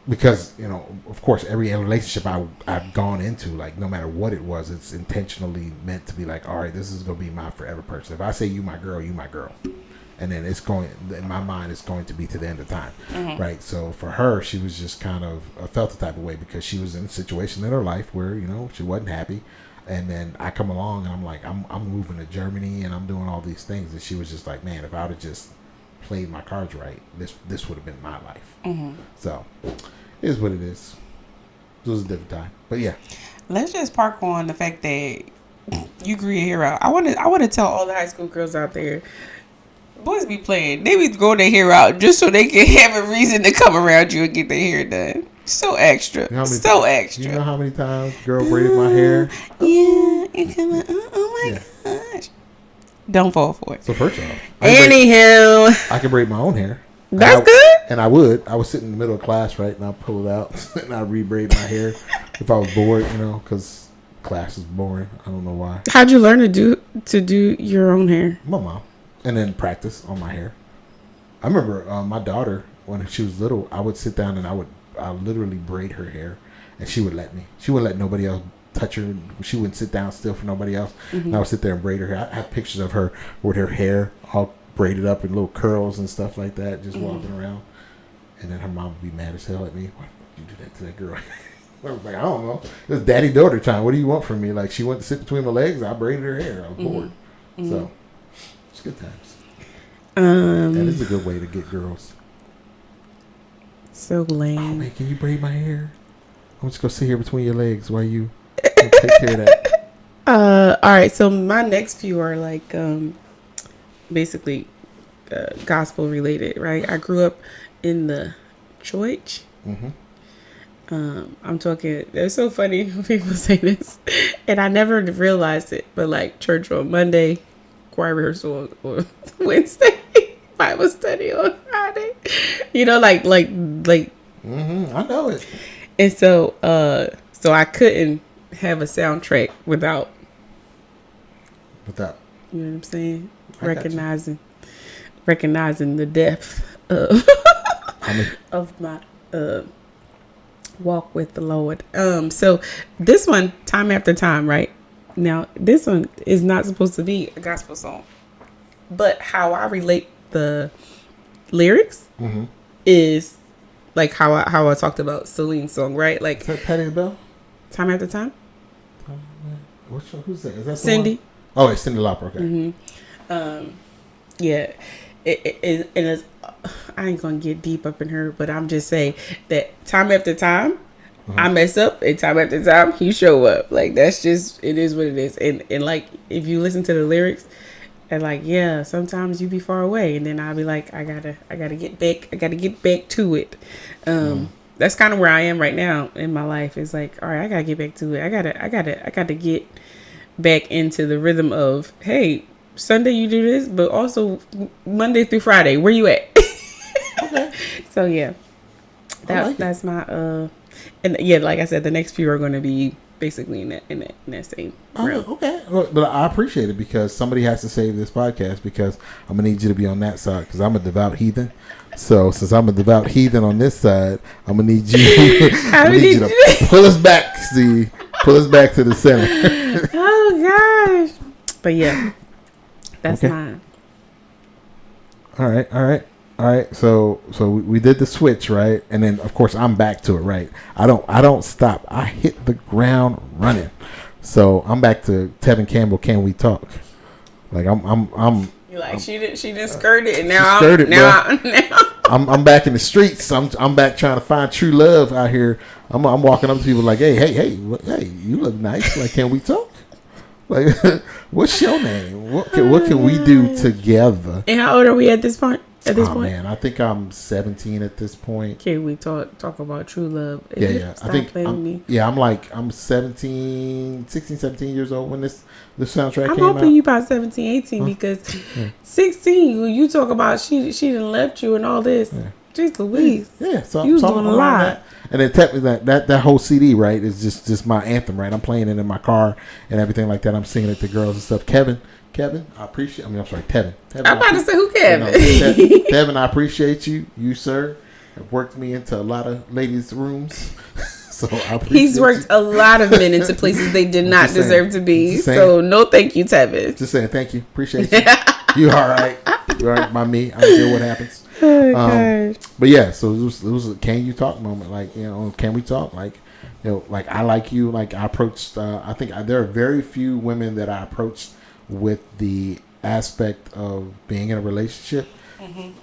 because, of course, every relationship I've gone into, like, no matter what it was, it's intentionally meant to be like, all right, this is going to be my forever person. If I say you my girl, you my girl. And then it's going, in my mind, it's going to be to the end of time. Mm-hmm. Right? So for her, she was just kind of felt the type of way, because she was in a situation in her life where, she wasn't happy. And then I come along and I'm like, I'm moving to Germany and I'm doing all these things. And she was just like, man, if I would have just played my cards right, this would have been my life. Mm-hmm. So it is what it is. It was a different time, but yeah. Let's just park on the fact that you grew your hair out. I want to tell all the high school girls out there, boys be playing. They be growing their hair out just so they can have a reason to come around you and get their hair done. So extra. Extra. You know how many times girl braided my hair? Yeah, you come on. Oh my gosh. Don't fall for it. So first off, I can braid my own hair. That's good. And I would sit in the middle of class, right, and I'd pull it out and I'd re-braid my hair if I was bored, because class is boring. I don't know why. How'd you learn to do your own hair? My mom. And then practice on my hair. I remember my daughter, when she was little, I would sit down and I would literally braid her hair, and she would let me. She wouldn't let nobody else touch her. She wouldn't sit down still for nobody else. Mm-hmm. And I would sit there and braid her hair. I have pictures of her with her hair all braided up in little curls and stuff like that, just walking around. And then her mom would be mad as hell at me. Why did you do that to that girl? I was like, I don't know. It was daddy-daughter time. What do you want from me? Like, she went to sit between my legs. I braided her hair. I was bored. Mm-hmm. So, it's good times. That is a good way to get girls. So lame. Oh, man, can you braid my hair? I'm just going to sit here between your legs while you take care of that. All right. So, my next few are like, basically, gospel related, right? I grew up in the church. Mm-hmm. I'm talking, it's so funny when people say this, and I never realized it, but like church on Monday, choir rehearsal on Wednesday, Bible study on Friday, like mm-hmm. I know it. And so I couldn't have a soundtrack without Without. You know what I'm saying? I got you. Recognizing the depth of of my walk with the Lord. So this one, Time After Time, right? Now, this one is not supposed to be a gospel song, but how I relate the lyrics is like how I talked about Celine's song, right? Like Is that Patti LaBelle? Time After Time. Which one? Who's that? Is that the Cindy. one? Oh, it's Cindy Lauper. Okay. Yeah, it is. I ain't gonna get deep up in her, but I'm just saying that time after time, I mess up, and time after time, he show up. Like that's just it is what it is. And like if you listen to the lyrics, and like yeah, sometimes you be far away, and then I'll be like, I gotta get back. I gotta get back to it. That's kind of where I am right now in my life. It's like, all right, I gotta get back to it. I gotta get back into the rhythm of hey. Sunday you do this, but also Monday through Friday. Where you at? Okay. So yeah, that's my and yeah, like I said, the next few are going to be basically in that same realm. Oh, okay. Well, but I appreciate it because somebody has to save this podcast because I'm gonna need you to be on that side because I'm a devout heathen. So since I'm a devout heathen on this side, I'm gonna need you. I need you to pull us back. See, pull us back to the center. Oh gosh. But yeah. That's okay. mine. All right. So we did the switch, right? And then of course I'm back to it, right? I don't stop. I hit the ground running. So I'm back to Tevin Campbell. Can we talk? Like I'm. You like she didn't skirt it, and now I'm back in the streets. I'm back trying to find true love out here. I'm walking up to people like, hey, you look nice. Like, can we talk? Like, what's your name? What can we do together? And how old are we at this point? Man, I think I'm 17 at this point. Can we talk about true love? Yeah. Stop I think playing with me. Yeah, I'm 16, 17 years old when this soundtrack came out. I'm hoping you about 17, 18 because 16, when you talk about she done left you and all this. Yeah. Jeez Louise. Yeah, so you was doing a lot. That. And then technically that whole CD, right, is just my anthem, right? I'm playing it in my car and everything like that. I'm singing it to girls and stuff. Kevin, I appreciate. I'm sorry, Tevin. I'm about to say who Kevin. Tevin, I appreciate you. You, sir, have worked me into a lot of ladies' rooms. So I appreciate He's worked a lot of men into places they did not deserve to be. So no, thank you, Tevin. Just saying, thank you, appreciate you. You all right? You all right by me? I don't care what happens. Oh, but yeah, so it was a can you talk moment. Like, can we talk? Like, like I like you. Like I approached. I think there are very few women that I approached with the aspect of being in a relationship.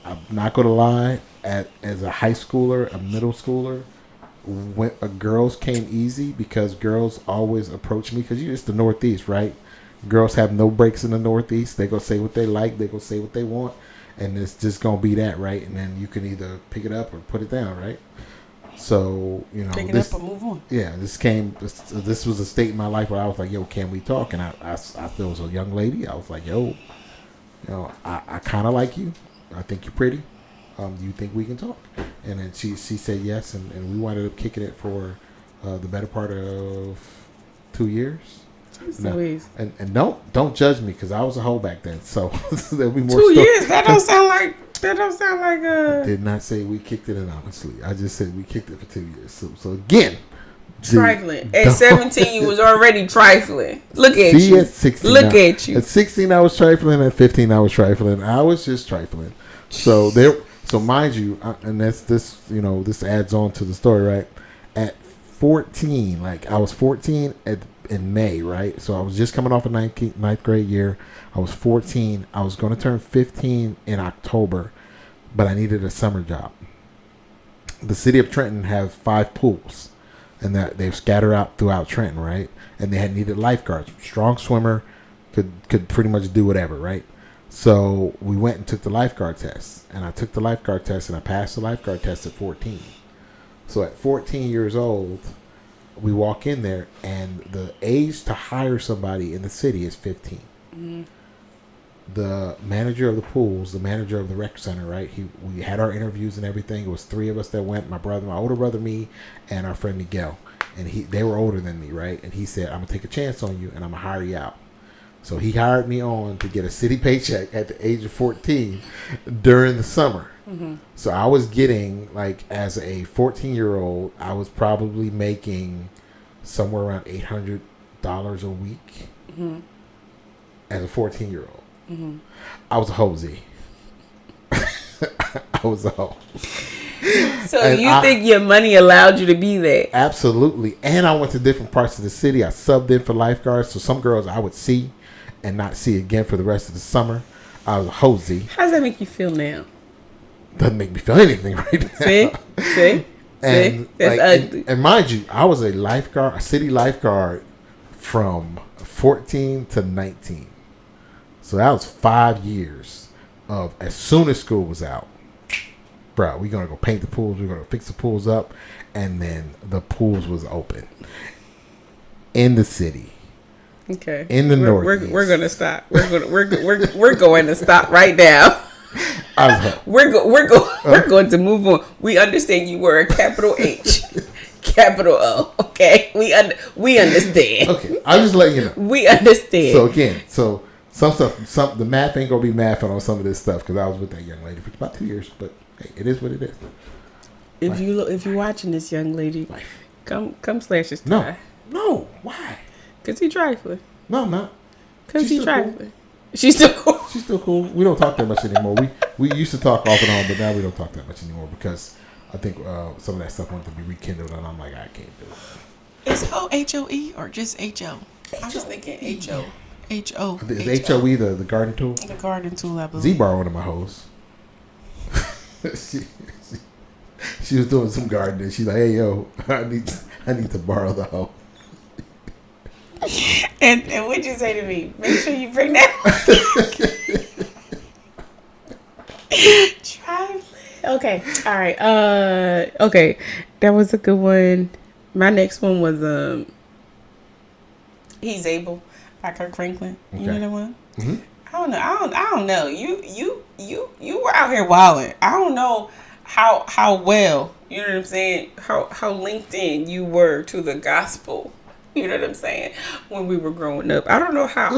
I'm not gonna lie. As a high schooler, a middle schooler, when girls came easy because girls always approach me because it's the Northeast, right? Girls have no breaks in the Northeast. They go say what they like. They go say what they want. And it's just going to be that, right? And then you can either pick it up or put it down, right? So, pick it up or move on. Yeah, this was a state in my life where I was like, yo, can we talk? And I there was a young lady. I was like, yo, I kind of like you. I think you're pretty. Do you think we can talk? And then she said yes. And we wound up kicking it for the better part of 2 years. No. And don't judge me because I was a hoe back then. So there'll be more. 2 years. That don't sound like. I did not say we kicked it in honestly. I just said we kicked it for 2 years. So again, trifling. At 17, you was already trifling. Look at you. At 16, at you. At 16, I was trifling. At 15, I was trifling. I was just trifling. So mind you, and that's this. This adds on to the story, right? At 14, like I was 14 in May, right? So I was just coming off a ninth grade year. I was 14. I was going to turn 15 in October, but I needed a summer job. The city of Trenton have 5 pools, and that they've scattered out throughout Trenton, right? And they had needed lifeguards. Strong swimmer, could pretty much do whatever, right? So we went and took the lifeguard test, and I took the lifeguard test, and I passed the lifeguard test at 14. So at 14 years old, we walk in there, and the age to hire somebody in the city is 15. Mm-hmm. The manager of the pools, the manager of the rec center, right? We had our interviews and everything. It was 3 of us that went: my older brother, me, and our friend Miguel. And they were older than me, right? And he said, "I'm gonna take a chance on you, and I'm gonna hire you out." So he hired me on to get a city paycheck at the age of 14 during the summer. Mm-hmm. So I was getting, like, as a 14-year-old, I was probably making somewhere around $800 a week Mm-hmm. as a 14-year-old. Mm-hmm. I was a hosey. I was a hoe. So And you think your money allowed you to be there? Absolutely. And I went to different parts of the city. I subbed in for lifeguards. So some girls I would see and not see again for the rest of the summer. I was a hosey. How does that make you feel now? Doesn't make me feel anything right now. See? And, That's like, ugly. and mind you, I was a lifeguard, a city lifeguard from 14 to 19. So that was 5 years of, as soon as school was out, bro, we're going to go paint the pools. We're going to fix the pools up. And then the pools was open in the city. Okay. In the Northeast. We're gonna stop. We're going to stop right now. I was like, We're going to move on. We understand you were a capital H, capital O. Okay, we understand. okay, I'll just let you know. We understand. So again, some stuff, the math ain't gonna be mathing on some of this stuff because I was with that young lady for about 2 years. But hey, it is what it is. if you're watching this young lady, Life. come slash his No, tie. no, why? Cause he trifling. No, I'm not. Cause She's he still cool. trifling. She's still cool. She's still cool. We don't talk that much anymore. We used to talk off and on, but now we don't talk that much anymore because I think some of that stuff wanted to be rekindled, and I'm like, I can't do it. Is hoe HOE or just HO? I was thinking HO. HO. Is HOE the garden tool? The garden tool, I believe. Z-Bar, one of my hoes. she was doing some gardening. She's like, hey, yo, I need to borrow the hoe. And what'd you say to me? Make sure you bring that. Trifling. Okay. All right. Okay. That was a good one. My next one was He's Able by Kirk Franklin. You Okay. know that one? Mm-hmm. I don't know. You were out here wilding. I don't know how well, you know what I'm saying, how linked in you were to the gospel. You know what I'm saying? When we were growing up, I don't know how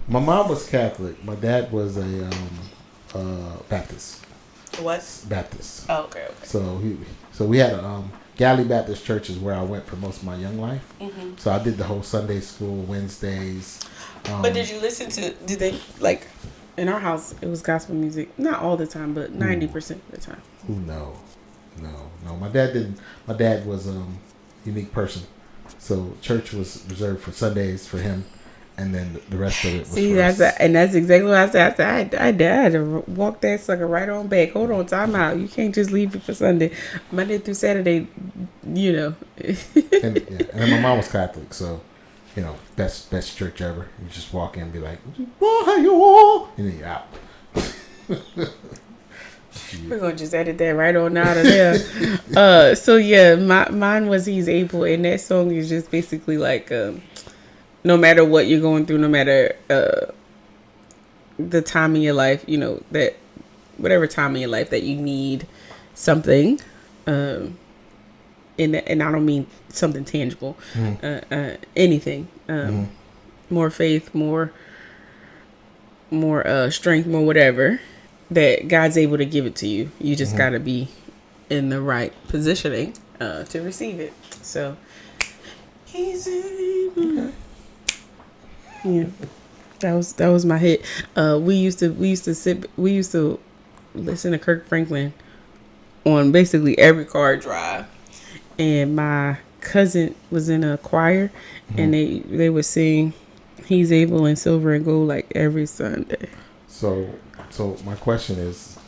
My mom was Catholic. My dad was a Baptist. what? Baptist. Oh, okay. So we had a Galley Baptist Church is where I went for most of my young life. Mm-hmm. So I did the whole Sunday school, Wednesdays. But did you listen to? Did they like in our house it was gospel music, not all the time, but 90% of the time. Who no. My dad didn't. My dad was unique person. So church was reserved for Sundays for him, and then the rest of it was See, for us. that's exactly what I said. I said I had to walk that sucker right on back. Hold on, time out. You can't just leave it for Sunday, Monday through Saturday. You know. and then my mom was Catholic, so you know best church ever. You just walk in and be like, and then you're out. We're gonna just edit that right on out of there. So yeah, mine was He's Able, and that song is just basically like, no matter what you're going through, no matter the time in your life, you know, that whatever time in your life that you need something, and I don't mean something tangible, anything, more faith, more strength, more whatever. That God's able to give it to you. You just gotta be in the right positioning to receive it. So He's able. Okay. Yeah, that was my hit. We used to listen to Kirk Franklin on basically every car drive, and my cousin was in a choir, and they would sing He's Able and Silver and Gold like every Sunday. So my question is,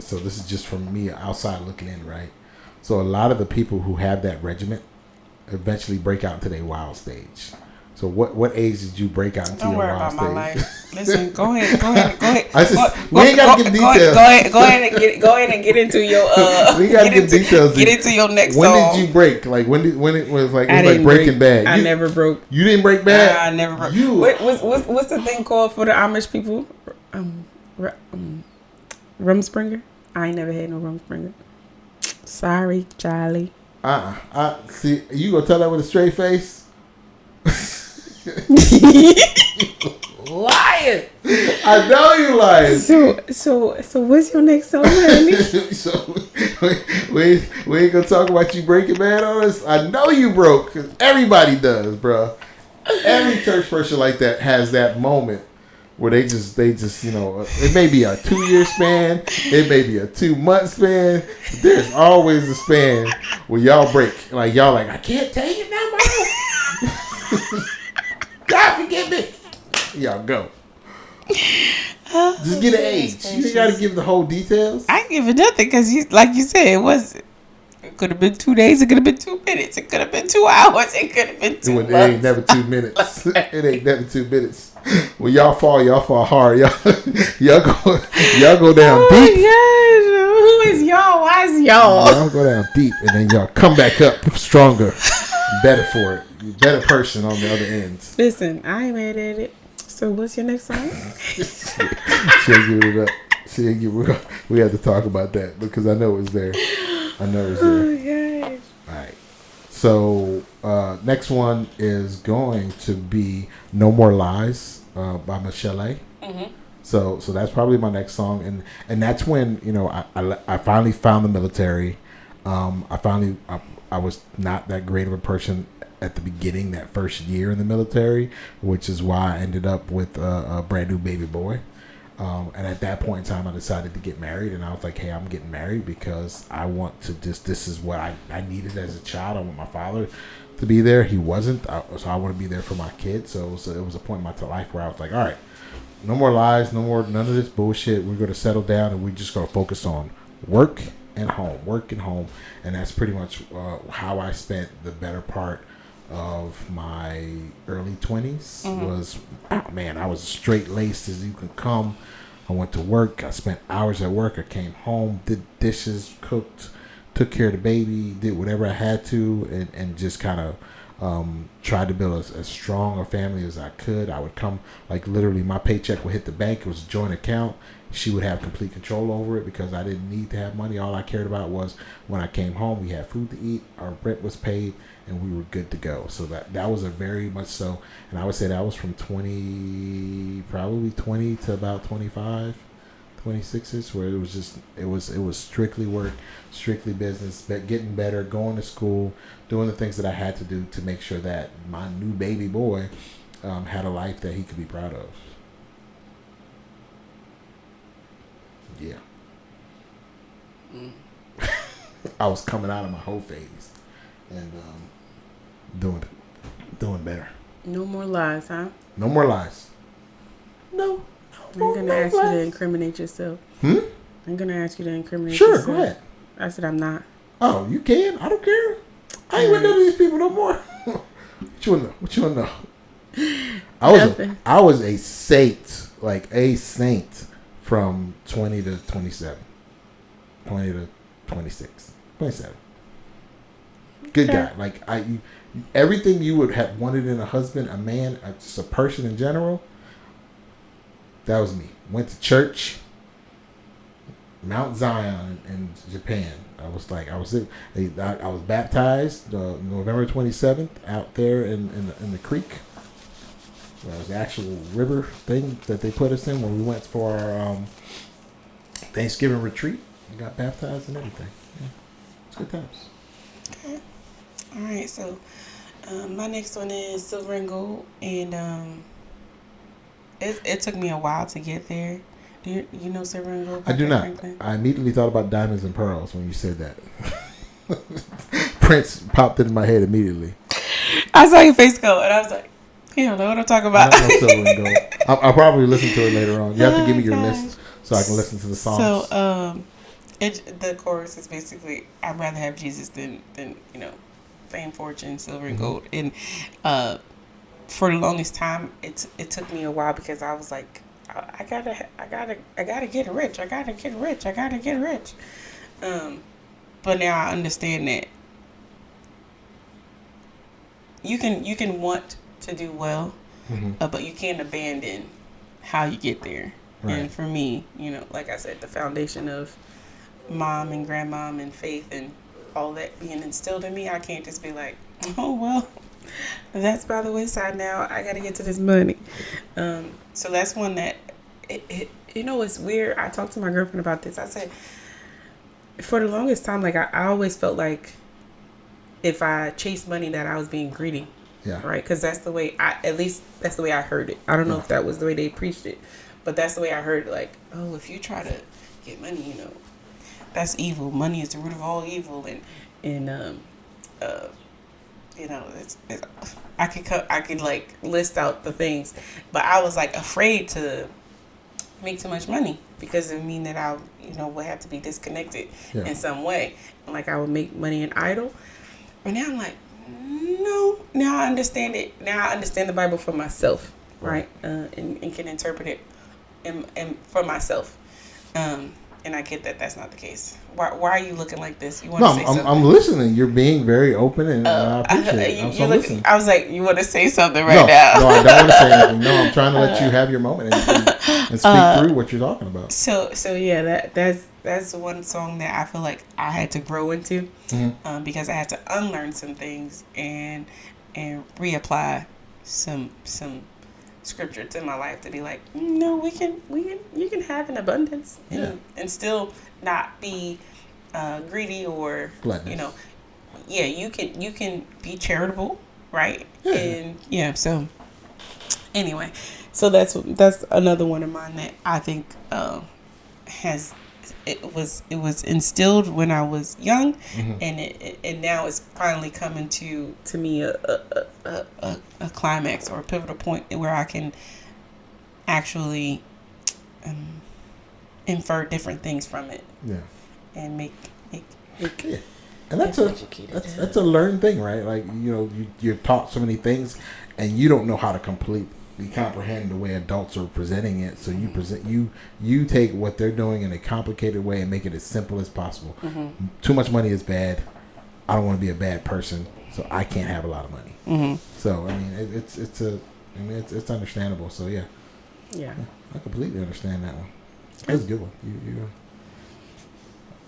so this is just from me outside looking in, right? So a lot of the people who have that regiment eventually break out into their wild stage. So what age did you break out into Don't your worry wild about my stage? life. Listen, go ahead. We ain't gotta give details. Go ahead and get into your We gotta give details. Get into your next when song. Did you break? Like when it was like I didn't Breaking Bad. I never broke. You didn't break bad. I never broke. What's the thing called for the Amish people? Rumspringer. I ain't never had no Rumspringer. Sorry, Charlie. See, you gonna tell that with a straight face? Lying. I know you lying. So what's your next song, honey? So we ain't gonna talk about you breaking bad on us. I know you broke, cause everybody does, bro. Every church person like that has that moment where they just it may be a 2-year span, it may be a 2-month span. But there's always a span where y'all break. Like y'all like, I can't take it no more. God forgive me. Y'all go. Just get an age. You ain't gotta give the whole details. I ain't giving nothing because, like you said, it could have been 2 days. It could have been 2 minutes. It could have been 2 hours. It could have been 2 months. It ain't never 2 minutes. It ain't never 2 minutes. When y'all fall hard. Y'all go down deep. Oh my gosh. Who is y'all? Why is y'all? Y'all go down deep and then y'all come back up stronger, better for it. You're a better person on the other ends. Listen, I ain't mad at it. So what's your next song? She ain't giving it up. We have to talk about that because I know it's there. Oh my gosh. All right. So next one is going to be "No More Lies" by Michelle A. Mm-hmm. So that's probably my next song, and that's when I finally found the military. I was not that great of a person at the beginning, that first year in the military, which is why I ended up with a brand new baby boy. And at that point in time, I decided to get married, and I was like, hey, I'm getting married because I want to this is what I needed as a child. I want my father to be there. He wasn't, so I want to be there for my kids. So it was a point in my life where I was like, all right, no more lies, none of this bullshit. We're going to settle down, and we're just going to focus on work and home. And that's pretty much how I spent the better part of my early 20s. Was, I was straight laced as you can come. I went to work. I spent hours at work. I came home, did dishes, cooked, took care of the baby, did whatever I had to, and just kind of tried to build as strong a family as I could. I would come, like literally my paycheck would hit the bank. It was a joint account. She would have complete control over it because I didn't need to have money. All I cared about was when I came home, we had food to eat, our rent was paid, and we were good to go. So that was a very much so. And I would say that was from 20 to about 25, 26ish, where it was strictly work, strictly business, but getting better, going to school, doing the things that I had to do to make sure that my new baby boy had a life that he could be proud of. Yeah. I was coming out of my whole phase and doing better. No more lies, huh? No more lies. No. I'm gonna ask you to incriminate yourself. I'm gonna ask you to incriminate yourself. Sure, go ahead. I said I'm not. Oh, you can? I don't care. I ain't with none of these people no more. What you wanna know? I was a saint, like a saint from 20 to 27. 20 to 26. 27. Good guy. Like everything you would have wanted in a husband, a man, just a person in general. That was me. Went to church, Mount Zion in Japan. I was baptized November 27th out there in the creek. That was the actual river thing that they put us in when we went for our Thanksgiving retreat. We got baptized and everything. Yeah. It's good times. Okay. All right. So my next one is Silver and Gold, and it took me a while to get there. Do you know Silver and Gold? I do not. Franklin? I immediately thought about Diamonds and Pearls when you said that. Prince popped into my head immediately. I saw your face go, and I was like, you don't know what I'm talking about. I don't know Silver and Gold. I'll probably listen to it later on. You have to give me your list so I can listen to the songs. So, the chorus is basically, I'd rather have Jesus than fame, fortune, silver, and gold. And for the longest time, it took me a while because I was like, I gotta get rich. I gotta get rich. But now I understand that you can want to do well, but you can't abandon how you get there. Right. And for me, like I said, the foundation of mom and grandmom and faith and all that being instilled in me, I can't just be like, oh well, That's by the wayside now. I gotta get to this money. So that's one that, you know, it's weird. I talked to my girlfriend about this. I said, for the longest time, like I always felt like if I chased money, that I was being greedy. Yeah. Right. Because that's the way at least that's the way I heard it. I don't know if that was the way they preached it, but that's the way I heard it. Like, oh, if you try to get money, you know, that's evil. Money is the root of all evil, and you know, I could like list out the things, but I was like afraid to make too much money because it would mean that I, you know, would have to be disconnected in some way. Like I would make money an idol. And now I'm like, no. Now I understand it. Now I understand the Bible for myself, right? And can interpret it and for myself. And I get that that's not the case. Why are you looking like this? You want to say something? I'm listening. You're being very open, and I appreciate it. I was like, you want to say something now? No, I don't want to say anything. No, I'm trying to let you have your moment and speak through what you're talking about. So yeah, that's one song that I feel like I had to grow into, because I had to unlearn some things and reapply some scripture to my life to be like, no, you can have an abundance and still not be greedy or gluttonous. You know, you can be charitable, right? And so anyway, so that's another one of mine that I think it was instilled when I was young, and now it's finally coming to me a climax or a pivotal point where I can actually infer different things from it. Yeah. And make and that's a learned thing, right? Like, you know, you're taught so many things, and you don't know how to completely comprehend the way adults are presenting it. So you take what they're doing in a complicated way and make it as simple as possible. Too much money is bad. I don't want to be a bad person, so I can't have a lot of money. So I mean, it's understandable. So yeah, I completely understand that one. That's a good one. You.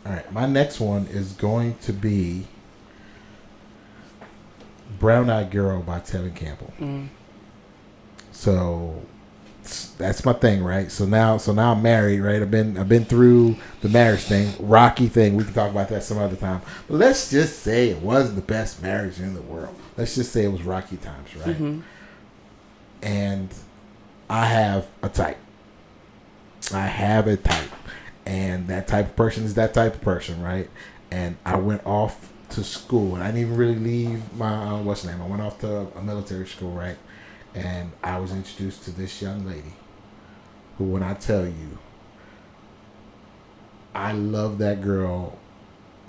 All right, my next one is going to be "Brown Eyed Girl" by Tevin Campbell. So that's my thing, right? So now I'm married, right? I've been through the marriage thing, rocky thing. We can talk about that some other time. But let's just say it wasn't the best marriage in the world. Let's just say it was rocky times, right? And I have a type. And that type of person is that type of person, right? And I went off to school, and I didn't even really leave my I went off to a military school, right? And I was introduced to this young lady who, when I tell you, I love that girl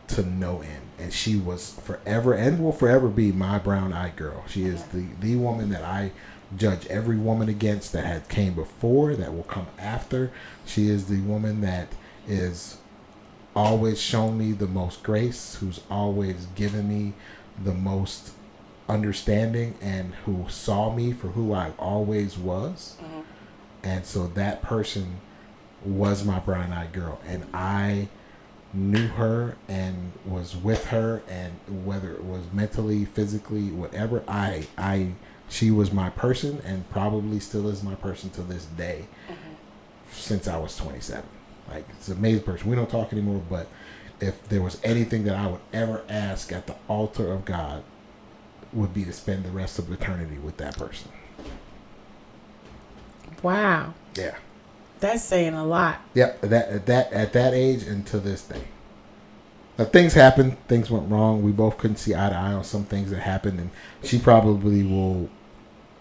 to no end. And she was forever and will forever be my brown-eyed girl. She is the woman that I judge every woman against that had came before, that will come after. She is the woman that is always shown me the most grace, who's always given me the most understanding, and who saw me for who I always was. And so that person was my brown-eyed girl, and I knew her and was with her, and whether it was mentally, physically, whatever, she was my person, and probably still is my person to this day, since I was 27. Like, it's an amazing person. We don't talk anymore, but if there was anything that I would ever ask at the altar of God, would be to spend the rest of eternity with that person. Wow. Yeah. That's saying a lot. Yep. At that age and to this day. Now, things happened. Things went wrong. We both couldn't see eye to eye on some things that happened, and she probably will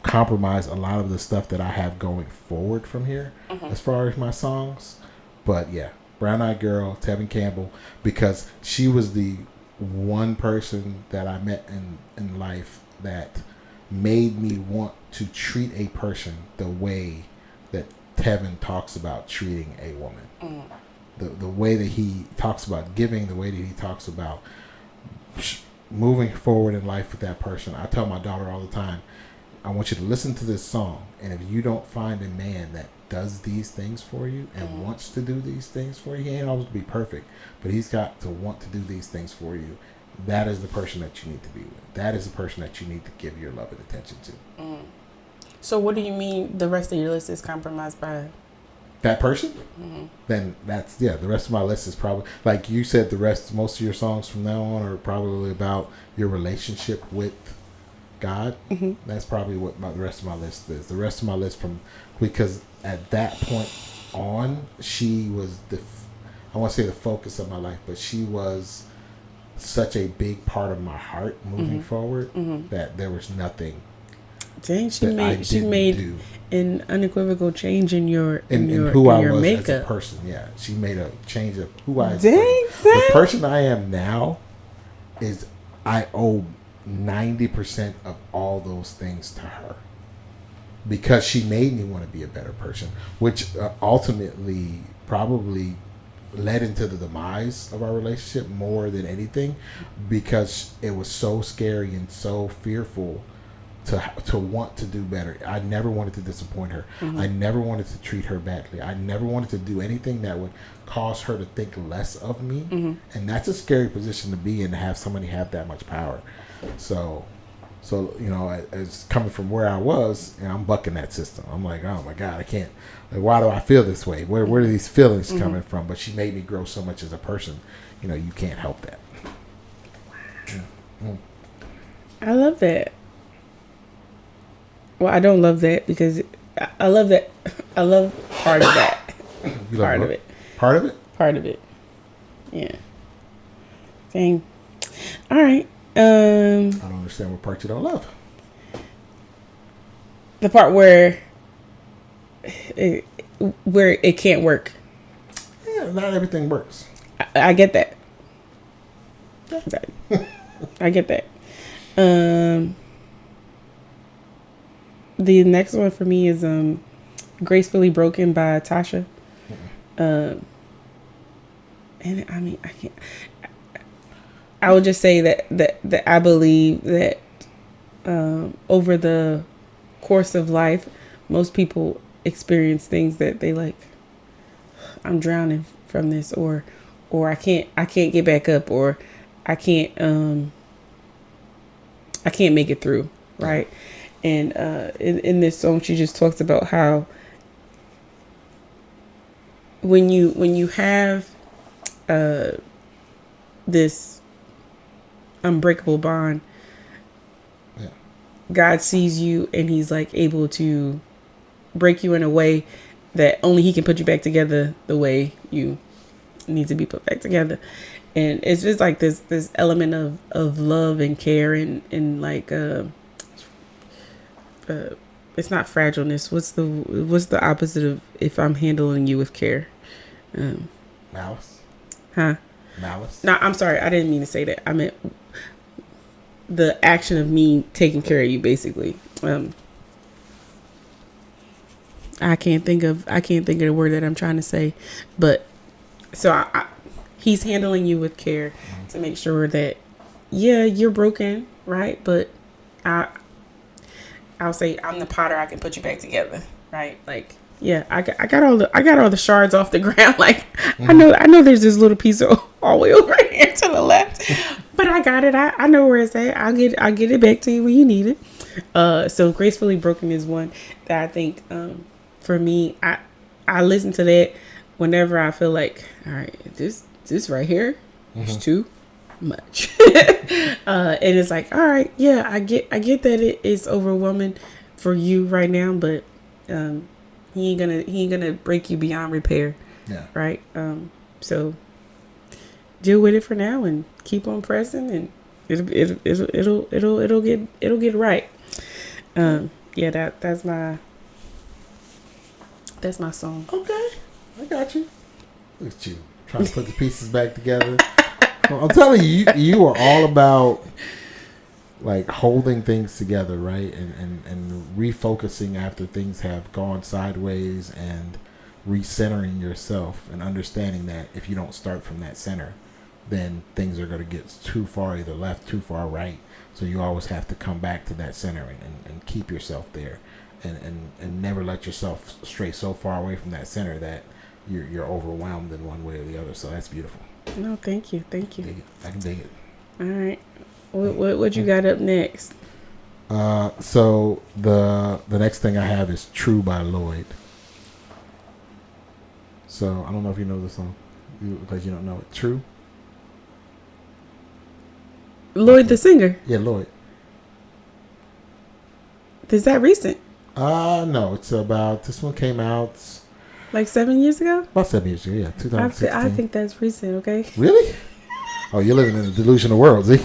compromise a lot of the stuff that I have going forward from here as far as my songs. But yeah, Brown Eyed Girl, Tevin Campbell, because she was the one person that I met in life that made me want to treat a person the way that Tevin talks about treating a woman. The way that he talks about giving, the way that he talks about moving forward in life with that person. I tell my daughter all the time, I want you to listen to this song, and if you don't find a man that does these things for you and wants to do these things for you, he ain't always be perfect, but he's got to want to do these things for you, that is the person that you need to be with. That is the person that you need to give your love and attention to. So what do you mean the rest of your list is compromised by? That person? Then that's, the rest of my list is probably, like you said, most of your songs from now on are probably about your relationship with God. That's probably what the rest of my list is. The rest of my list because at that point on, she was I want to say the focus of my life, but she was such a big part of my heart moving forward that there was nothing. Dang, she made do. an unequivocal change in your who I was makeup as a person. Yeah, she made a change of who I. Dang, the person I am now is I owe 90% of all those things to her because she made me want to be a better person, which ultimately probably led into the demise of our relationship more than anything because it was so scary and so fearful to want to do better. I never wanted to disappoint her. I never wanted to treat her badly. I never wanted to do anything that would cause her to think less of me. And that's a scary position to be in, to have somebody have that much power. So as coming from where I was, I'm bucking that system. I'm like, oh my God, I can't. Like, why do I feel this way? Where are these feelings coming from? But she made me grow so much as a person. You can't help that. Wow. I love that. Well, I don't love that because I love that. I love part of that. You love part of it. Part of it? Part of it. Yeah. Dang. All right. I don't understand what part you don't love. The part where it can't work. Yeah, not everything works. I get that. I get that. The next one for me is Gracefully Broken by Tasha. And I mean, I can't. I would just say that I believe that over the course of life, most people experience things that they like. I'm drowning from this, or I can't get back up, or I can't make it through, right? And in this song, she just talks about how when you have this unbreakable bond, God sees you and he's like able to break you in a way that only he can put you back together the way you need to be put back together. And it's just like this element of love and care and like it's not fragileness. What's the opposite of if I'm handling you with care? Malice. Huh? Malice. No, I'm sorry. I didn't mean to say that. I meant the action of me taking care of you, basically. I can't think of the word that I'm trying to say, but so he's handling you with care to make sure that you're broken, right? But I'll say I'm the potter. I can put you back together, right? Like, yeah, I got all the shards off the ground. Like, I know there's this little piece all the way over here to the left, but I got it. I know where it's at. I'll get it back to you when you need it. So Gracefully Broken is one that I think for me, I listen to that whenever I feel like, all right, this right here is too much. And it's like, all right, yeah, I get that it's overwhelming for you right now, but he ain't gonna break you beyond repair. Yeah. Right. So deal with it for now and keep on pressing, and it'll get right. Yeah, that's my song. Okay, I got you. Look at you trying to put the pieces back together. I'm telling you, you are all about like holding things together, right? And refocusing after things have gone sideways, and recentering yourself and understanding that if you don't start from that center, then things are going to get too far either left, too far right. So you always have to come back to that center and keep yourself there, and never let yourself stray so far away from that center that you're overwhelmed in one way or the other. So that's beautiful. No, thank you. Dig it. I can dig it. All right. What you got up next? So the next thing I have is "True" by Lloyd. So I don't know if you know the song, because you don't know it. "True." Lloyd the singer. Yeah, Lloyd. Is that recent? No, it's about, this one came out Like 7 years ago? about 7 years ago. Yeah, 2016. I think that's recent. Okay. Really? Oh, you're living in a delusional world, see?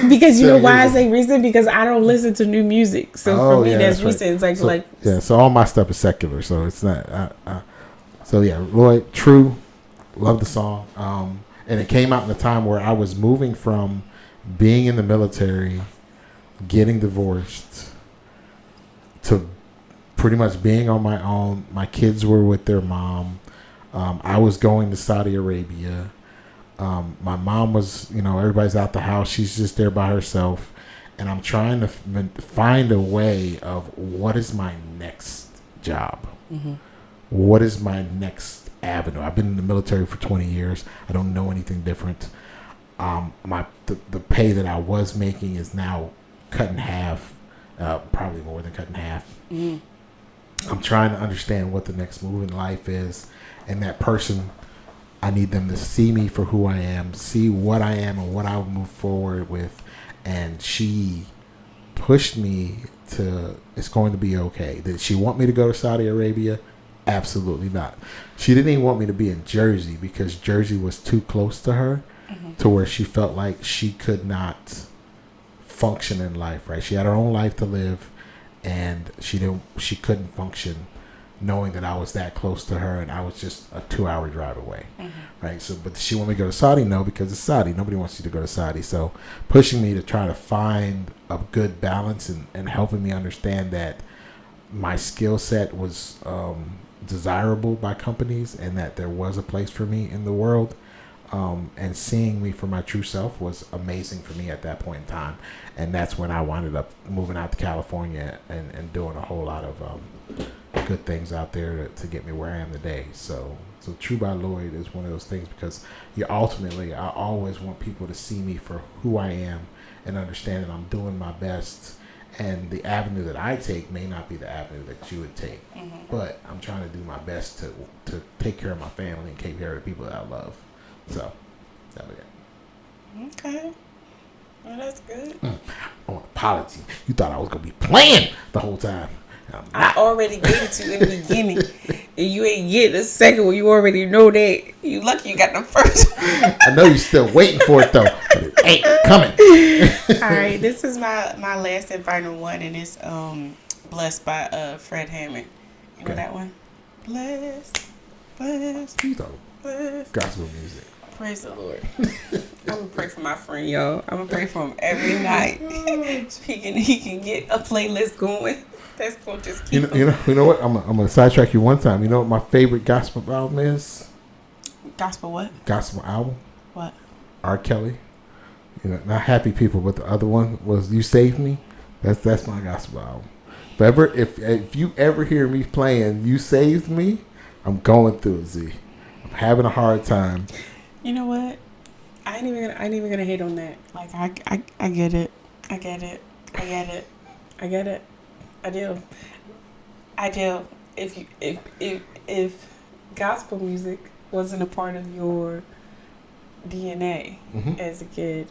Because you know why I 7 years say recent? Because I don't listen to new music. So for me, that's right. recent. It's like Yeah, so all my stuff is secular, so it's not. So yeah, Lloyd, "True," love the song. And it came out in a time where I was moving from being in the military, getting divorced, to pretty much being on my own. My kids were with their mom. I was going to Saudi Arabia. My mom was, everybody's out the house. She's just there by herself. And I'm trying to find a way of what is my next job? Mm-hmm. What is my next avenue? I've been in the military for 20 years. I don't know anything different. The pay that I was making is now cut in half, probably more than cut in half. Mm-hmm. I'm trying to understand what the next move in life is, and that person, I need them to see me for who I am, see what I am and what I'll move forward with. And she pushed me to, it's going to be okay. Did she want me to go to Saudi Arabia? Absolutely not. She didn't even want me to be in Jersey because Jersey was too close to her, to where she felt like she could not function in life, right? She had her own life to live, and she couldn't function knowing that I was that close to her and I was just a 2-hour drive away, right? So, but she wanted me to go to Saudi? No, because it's Saudi. Nobody wants you to go to Saudi. So pushing me to try to find a good balance and helping me understand that my skill set was desirable by companies and that there was a place for me in the world, and seeing me for my true self was amazing for me at that point in time. And that's when I wound up moving out to California and doing a whole lot of good things out there to get me where I am today. So "True" by Lloyd is one of those things, because I always want people to see me for who I am and understand that I'm doing my best. And the avenue that I take may not be the avenue that you would take, but I'm trying to do my best to take care of my family and take care of the people that I love. So that was it. Okay. Well, that's good. Oh, apology. You thought I was gonna be playing the whole time. I already gave it to you in the beginning. And you ain't get the second one. You already know that. You lucky you got the first one. I know you're still waiting for it though, but it ain't coming. All right, this is my last and final one, and it's "Blessed" by Fred Hammond. You know that one? Blessed, You thought blessed. gospel music. Praise the Lord. I'm gonna pray for my friend, y'all. I'm gonna pray for him every night, so he can get a playlist going. That's gonna just keep him. You know what? I'm gonna sidetrack you one time. You know what my favorite gospel album is? Gospel what? Gospel album? What? R. Kelly. Not Happy People, but the other one was "You Saved Me." That's my gospel album. If you ever hear me playing "You Saved Me," I'm going through it, Z. I'm having a hard time. You know what? I ain't even gonna hate on that. Like I get it. I get it. I get it. I get it. I do. If gospel music wasn't a part of your DNA as a kid,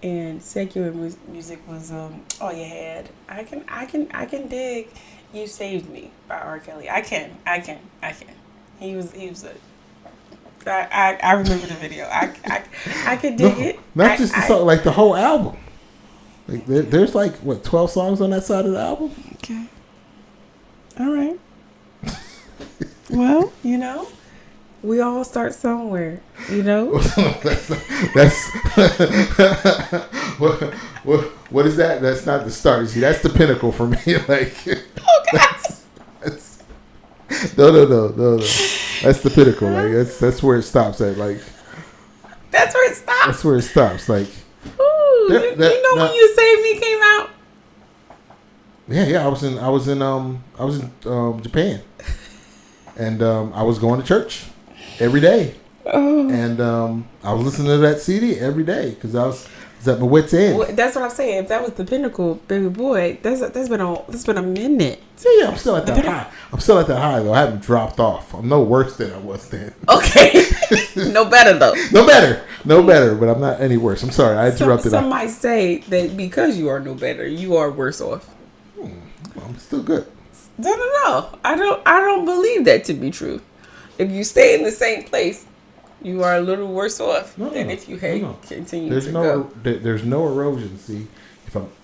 and secular music was all you had, I can dig "You Saved Me" by R. Kelly. I can. He was a. I remember the video. I could dig it. Not just the song, like the whole album. Like there's like 12 songs on that side of the album. Okay. All right. Well, we all start somewhere, that's what is that? That's not the start. See, that's the pinnacle for me. Like, that's no. That's the pinnacle. Like that's where it stops at. Like, that's where it stops. That's where it stops. Like, ooh, when "You Saved Me" came out? Yeah. I was in Japan, and I was going to church every day. And I was listening to that CD every day because I was at my wit's end. Well, that's what I'm saying. If that was the pinnacle, baby boy, that's been a minute. See, I'm still at that high. I'm still at that high though. I haven't dropped off. I'm no worse than I was then. Okay, no better though. No better. But I'm not any worse. I'm sorry, I interrupted. Some might say that because you are no better, you are worse off. I'm still good. No. I don't believe that to be true. If you stay in the same place, you are a little worse off than if you had continued to go. There's no erosion. See,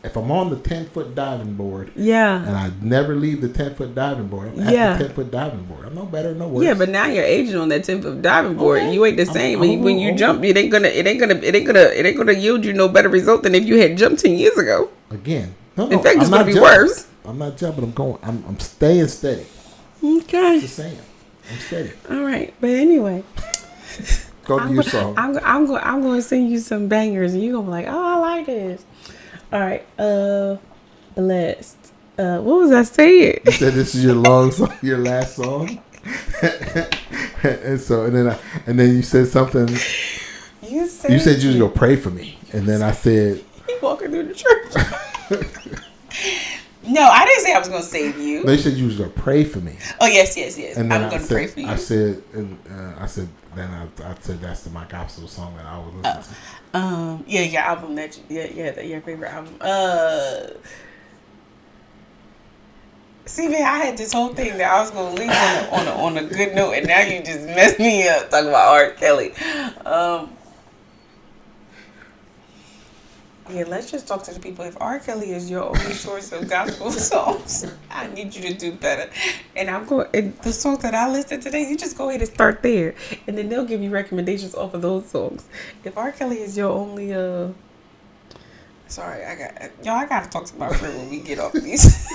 if I'm on the 10-foot diving board, yeah, and I never leave the 10-foot diving board, I'm at the 10-foot diving board. I'm no better, no worse. Yeah, but now you're aging on that 10-foot diving board. Okay. You ain't the same. When you jump, it ain't gonna yield you no better result than if you had jumped 10 years ago. Again, in fact, it's gonna be worse. I'm not jumping. I'm staying steady. Okay. Just saying. I'm steady. All right, but anyway. Go to your song. I'm going to sing you some bangers, and you're going to be like, oh, I like this. All right. Blessed. What was I saying? You said this is your long song, your last song? and then you said something. You said you was going to pray for me. And then I said. You walking through the church. No, I didn't say I was going to save you. No, you said you was going to pray for me. Oh, yes. And then I'm going to pray for you. I said, that's my gospel song that I was listening to. Your album your favorite album. See, man, I had this whole thing that I was going to leave on a good note, and now you just messed me up talking about R. Kelly. Yeah, let's just talk to the people. If R. Kelly is your only source of gospel songs, I need you to do better. And the songs that I listed today, you just go ahead and start there. And then they'll give you recommendations off of those songs. If R. Kelly is your only, sorry, I gotta talk to my friend when we get off these.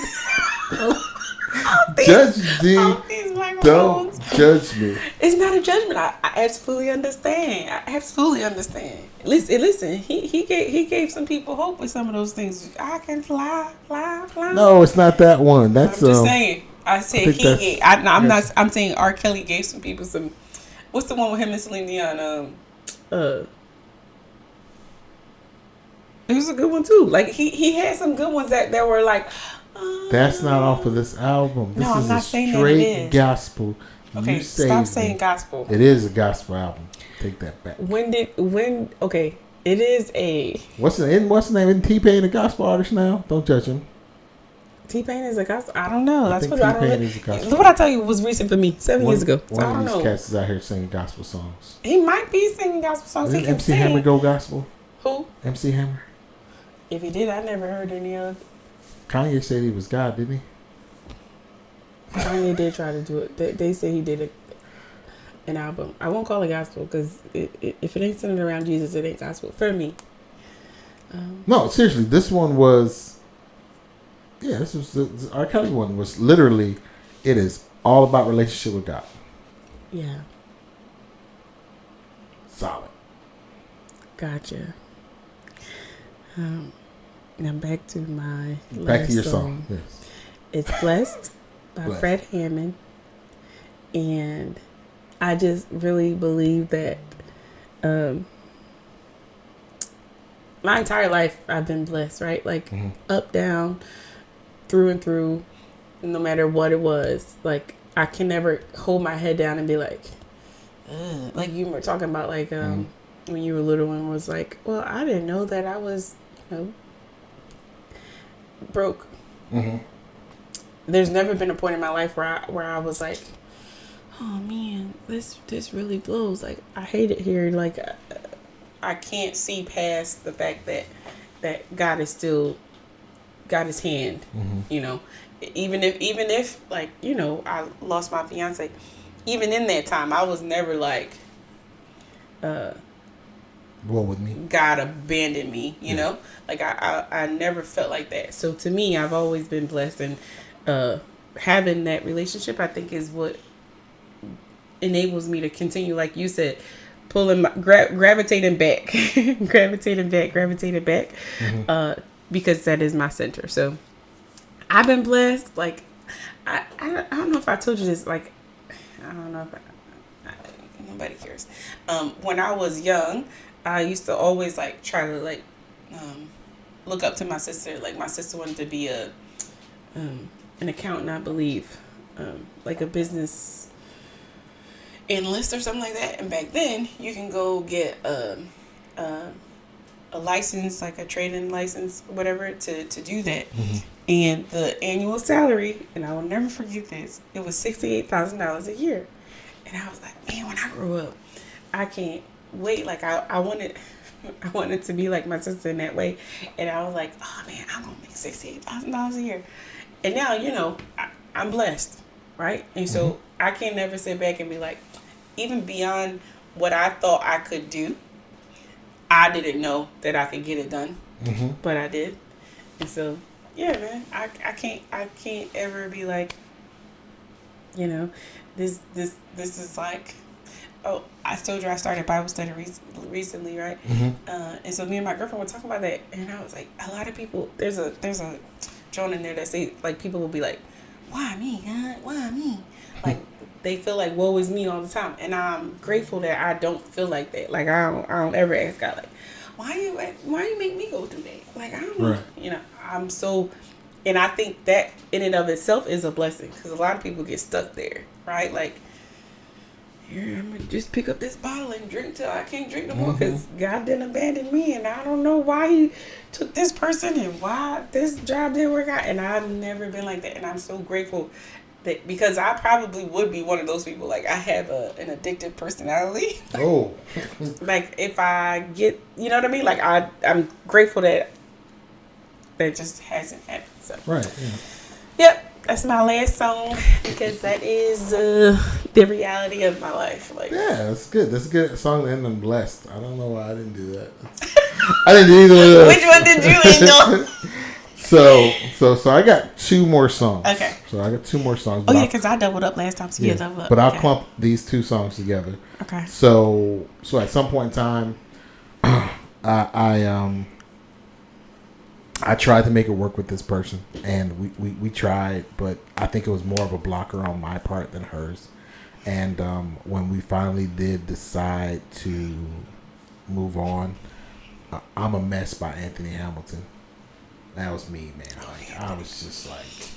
Don't judge me. It's not a judgment. I absolutely understand. Listen. He gave some people hope with some of those things. I can fly. No, it's not that one. That's I'm just saying. I said I'm saying R. Kelly gave some people some. What's the one with him and Celine Dion? It was a good one too. Like he had some good ones that were like. That's not off of this album. This is a straight gospel. Okay, stop saying gospel. It is a gospel album. Take that back. Okay, it is a. What's the name? Isn't T-Pain a gospel artist now? Don't judge him. T-Pain is a gospel. I don't know. I think T-Pain is a gospel. What I tell you was recent for me 7 years ago. One of these cats is out here singing gospel songs. He might be singing gospel songs. Didn't MC Hammer go gospel? Who? MC Hammer. If he did, I never heard any of. Kanye said he was God, didn't he? Kanye did try to do it. They say he did an album. I won't call it gospel because if it ain't centered around Jesus, it ain't gospel for me. No, seriously, this one was. Yeah, this was the R. Kelly one was literally. It is all about relationship with God. Yeah. Solid. Gotcha. Now back to my back to your song. Yes. It's Blessed by Fred Hammond, and I just really believe that my entire life I've been blessed, right? Like up, down, through and through, no matter what it was. Like I can never hold my head down and be like you were talking about, like when you were little and was like, well, I didn't know that I was, broke. There's never been a point in my life where I was like, oh man, this really blows. Like I hate it here. Like I can't see past the fact that God is still got His hand. Even if like I lost my fiance. Even in that time, I was never like, what with me? God abandoned me, you know? Like, I never felt like that. So, to me, I've always been blessed. And having that relationship, I think, is what enables me to continue, like you said, gravitating back. gravitating back. Because that is my center. So, I've been blessed. Like, I don't know if I told you this. Like, I don't know if Nobody cares. When I was young, I used to always like try to like look up to my sister. Like my sister wanted to be a an accountant, I believe, like a business analyst or something like that. And back then, you can go get a license, like a trading license, whatever, to do that. Mm-hmm. And the annual salary, and I will never forget this, it was $68,000 a year. And I was like, man, when I grow up, I can't wait. Like I wanted to be like my sister in that way. And I was like, oh man, I'm gonna make $68,000 a year. And now, you know, I'm blessed, right? And so I can never sit back and be like, even beyond what I thought I could do, I didn't know that I could get it done, but I did. And so, yeah, man, I can't ever be like, you know, this is like, oh, I told you I started Bible study recently, right? And so me and my girlfriend were talking about that, and I was like, a lot of people, there's a joint in there that say, like, people will be like, why me, God? Why me? Like, they feel like, woe is me all the time. And I'm grateful that I don't feel like that. Like, I don't ever ask God, like, why you make me go through that? Like, I don't know. You know, I'm so, and I think that in and of itself is a blessing. Because a lot of people get stuck there, right? Like, here, I'm going to just pick up this bottle and drink till I can't drink no more. Because God didn't abandon me. And I don't know why he took this person and why this job didn't work out. And I've never been like that. And I'm so grateful that, because I probably would be one of those people. Like, I have an addictive personality. Oh. Like, if I get, you know what I mean? Like, I'm grateful that just hasn't happened. So. Right. Yeah. Yep. That's my last song, because that is the reality of my life. Like, yeah, that's good. That's a good song to end on blessed. I don't know why I didn't do that. I didn't do either of those. Which one did you end on? So I got two more songs. Okay. So I got two more songs. Oh yeah, because I doubled up last time. So yeah, double up. But I'll clump these two songs together. Okay. So at some point in time, I tried to make it work with this person, and we tried, but I think it was more of a blocker on my part than hers. And when we finally did decide to move on, I'm a Mess by Anthony Hamilton. That was me, man. Like, I was just like,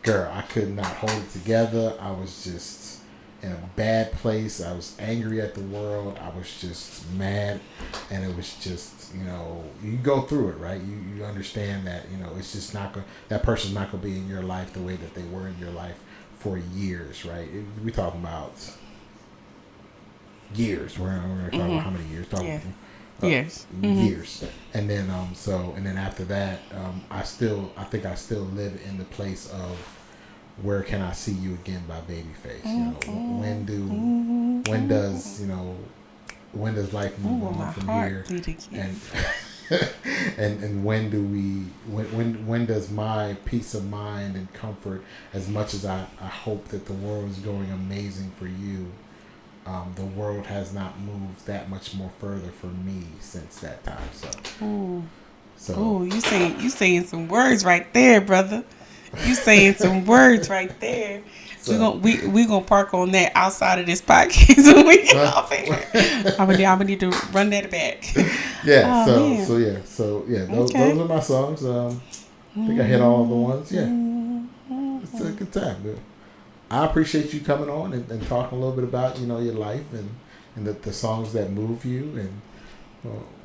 girl, I could not hold it together. I was just in a bad place. I was angry at the world. I was just mad, and it was just, you know, you go through it, right? You understand that, you know, it's just not going, that person's not going to be in your life the way that they were in your life for years, right? We're talking about years. We're not talking about how many years. Years. Years. And then and then after that, I think I still live in the place of Where Can I See You Again by Babyface. You know, when does life move on from here? And when does my peace of mind and comfort, as much as I hope that the world is going amazing for you, the world has not moved that much more further for me since that time. So you saying some words right there, brother. You saying some words right there. So, we gonna park on that outside of this podcast when we get off here. I'm gonna need to run that back. Yeah. So those are my songs. I think I hit all of the ones. Yeah. It's a good time, dude. I appreciate you coming on and talking a little bit about, you know, your life and the songs that move you, and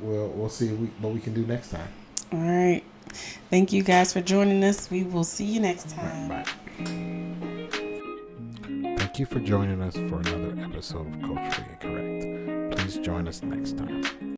we'll see what we can do next time. All right. Thank you guys for joining us. We will see you next time. Bye. Thank you for joining us for another episode of Culturally Incorrect. Please join us next time.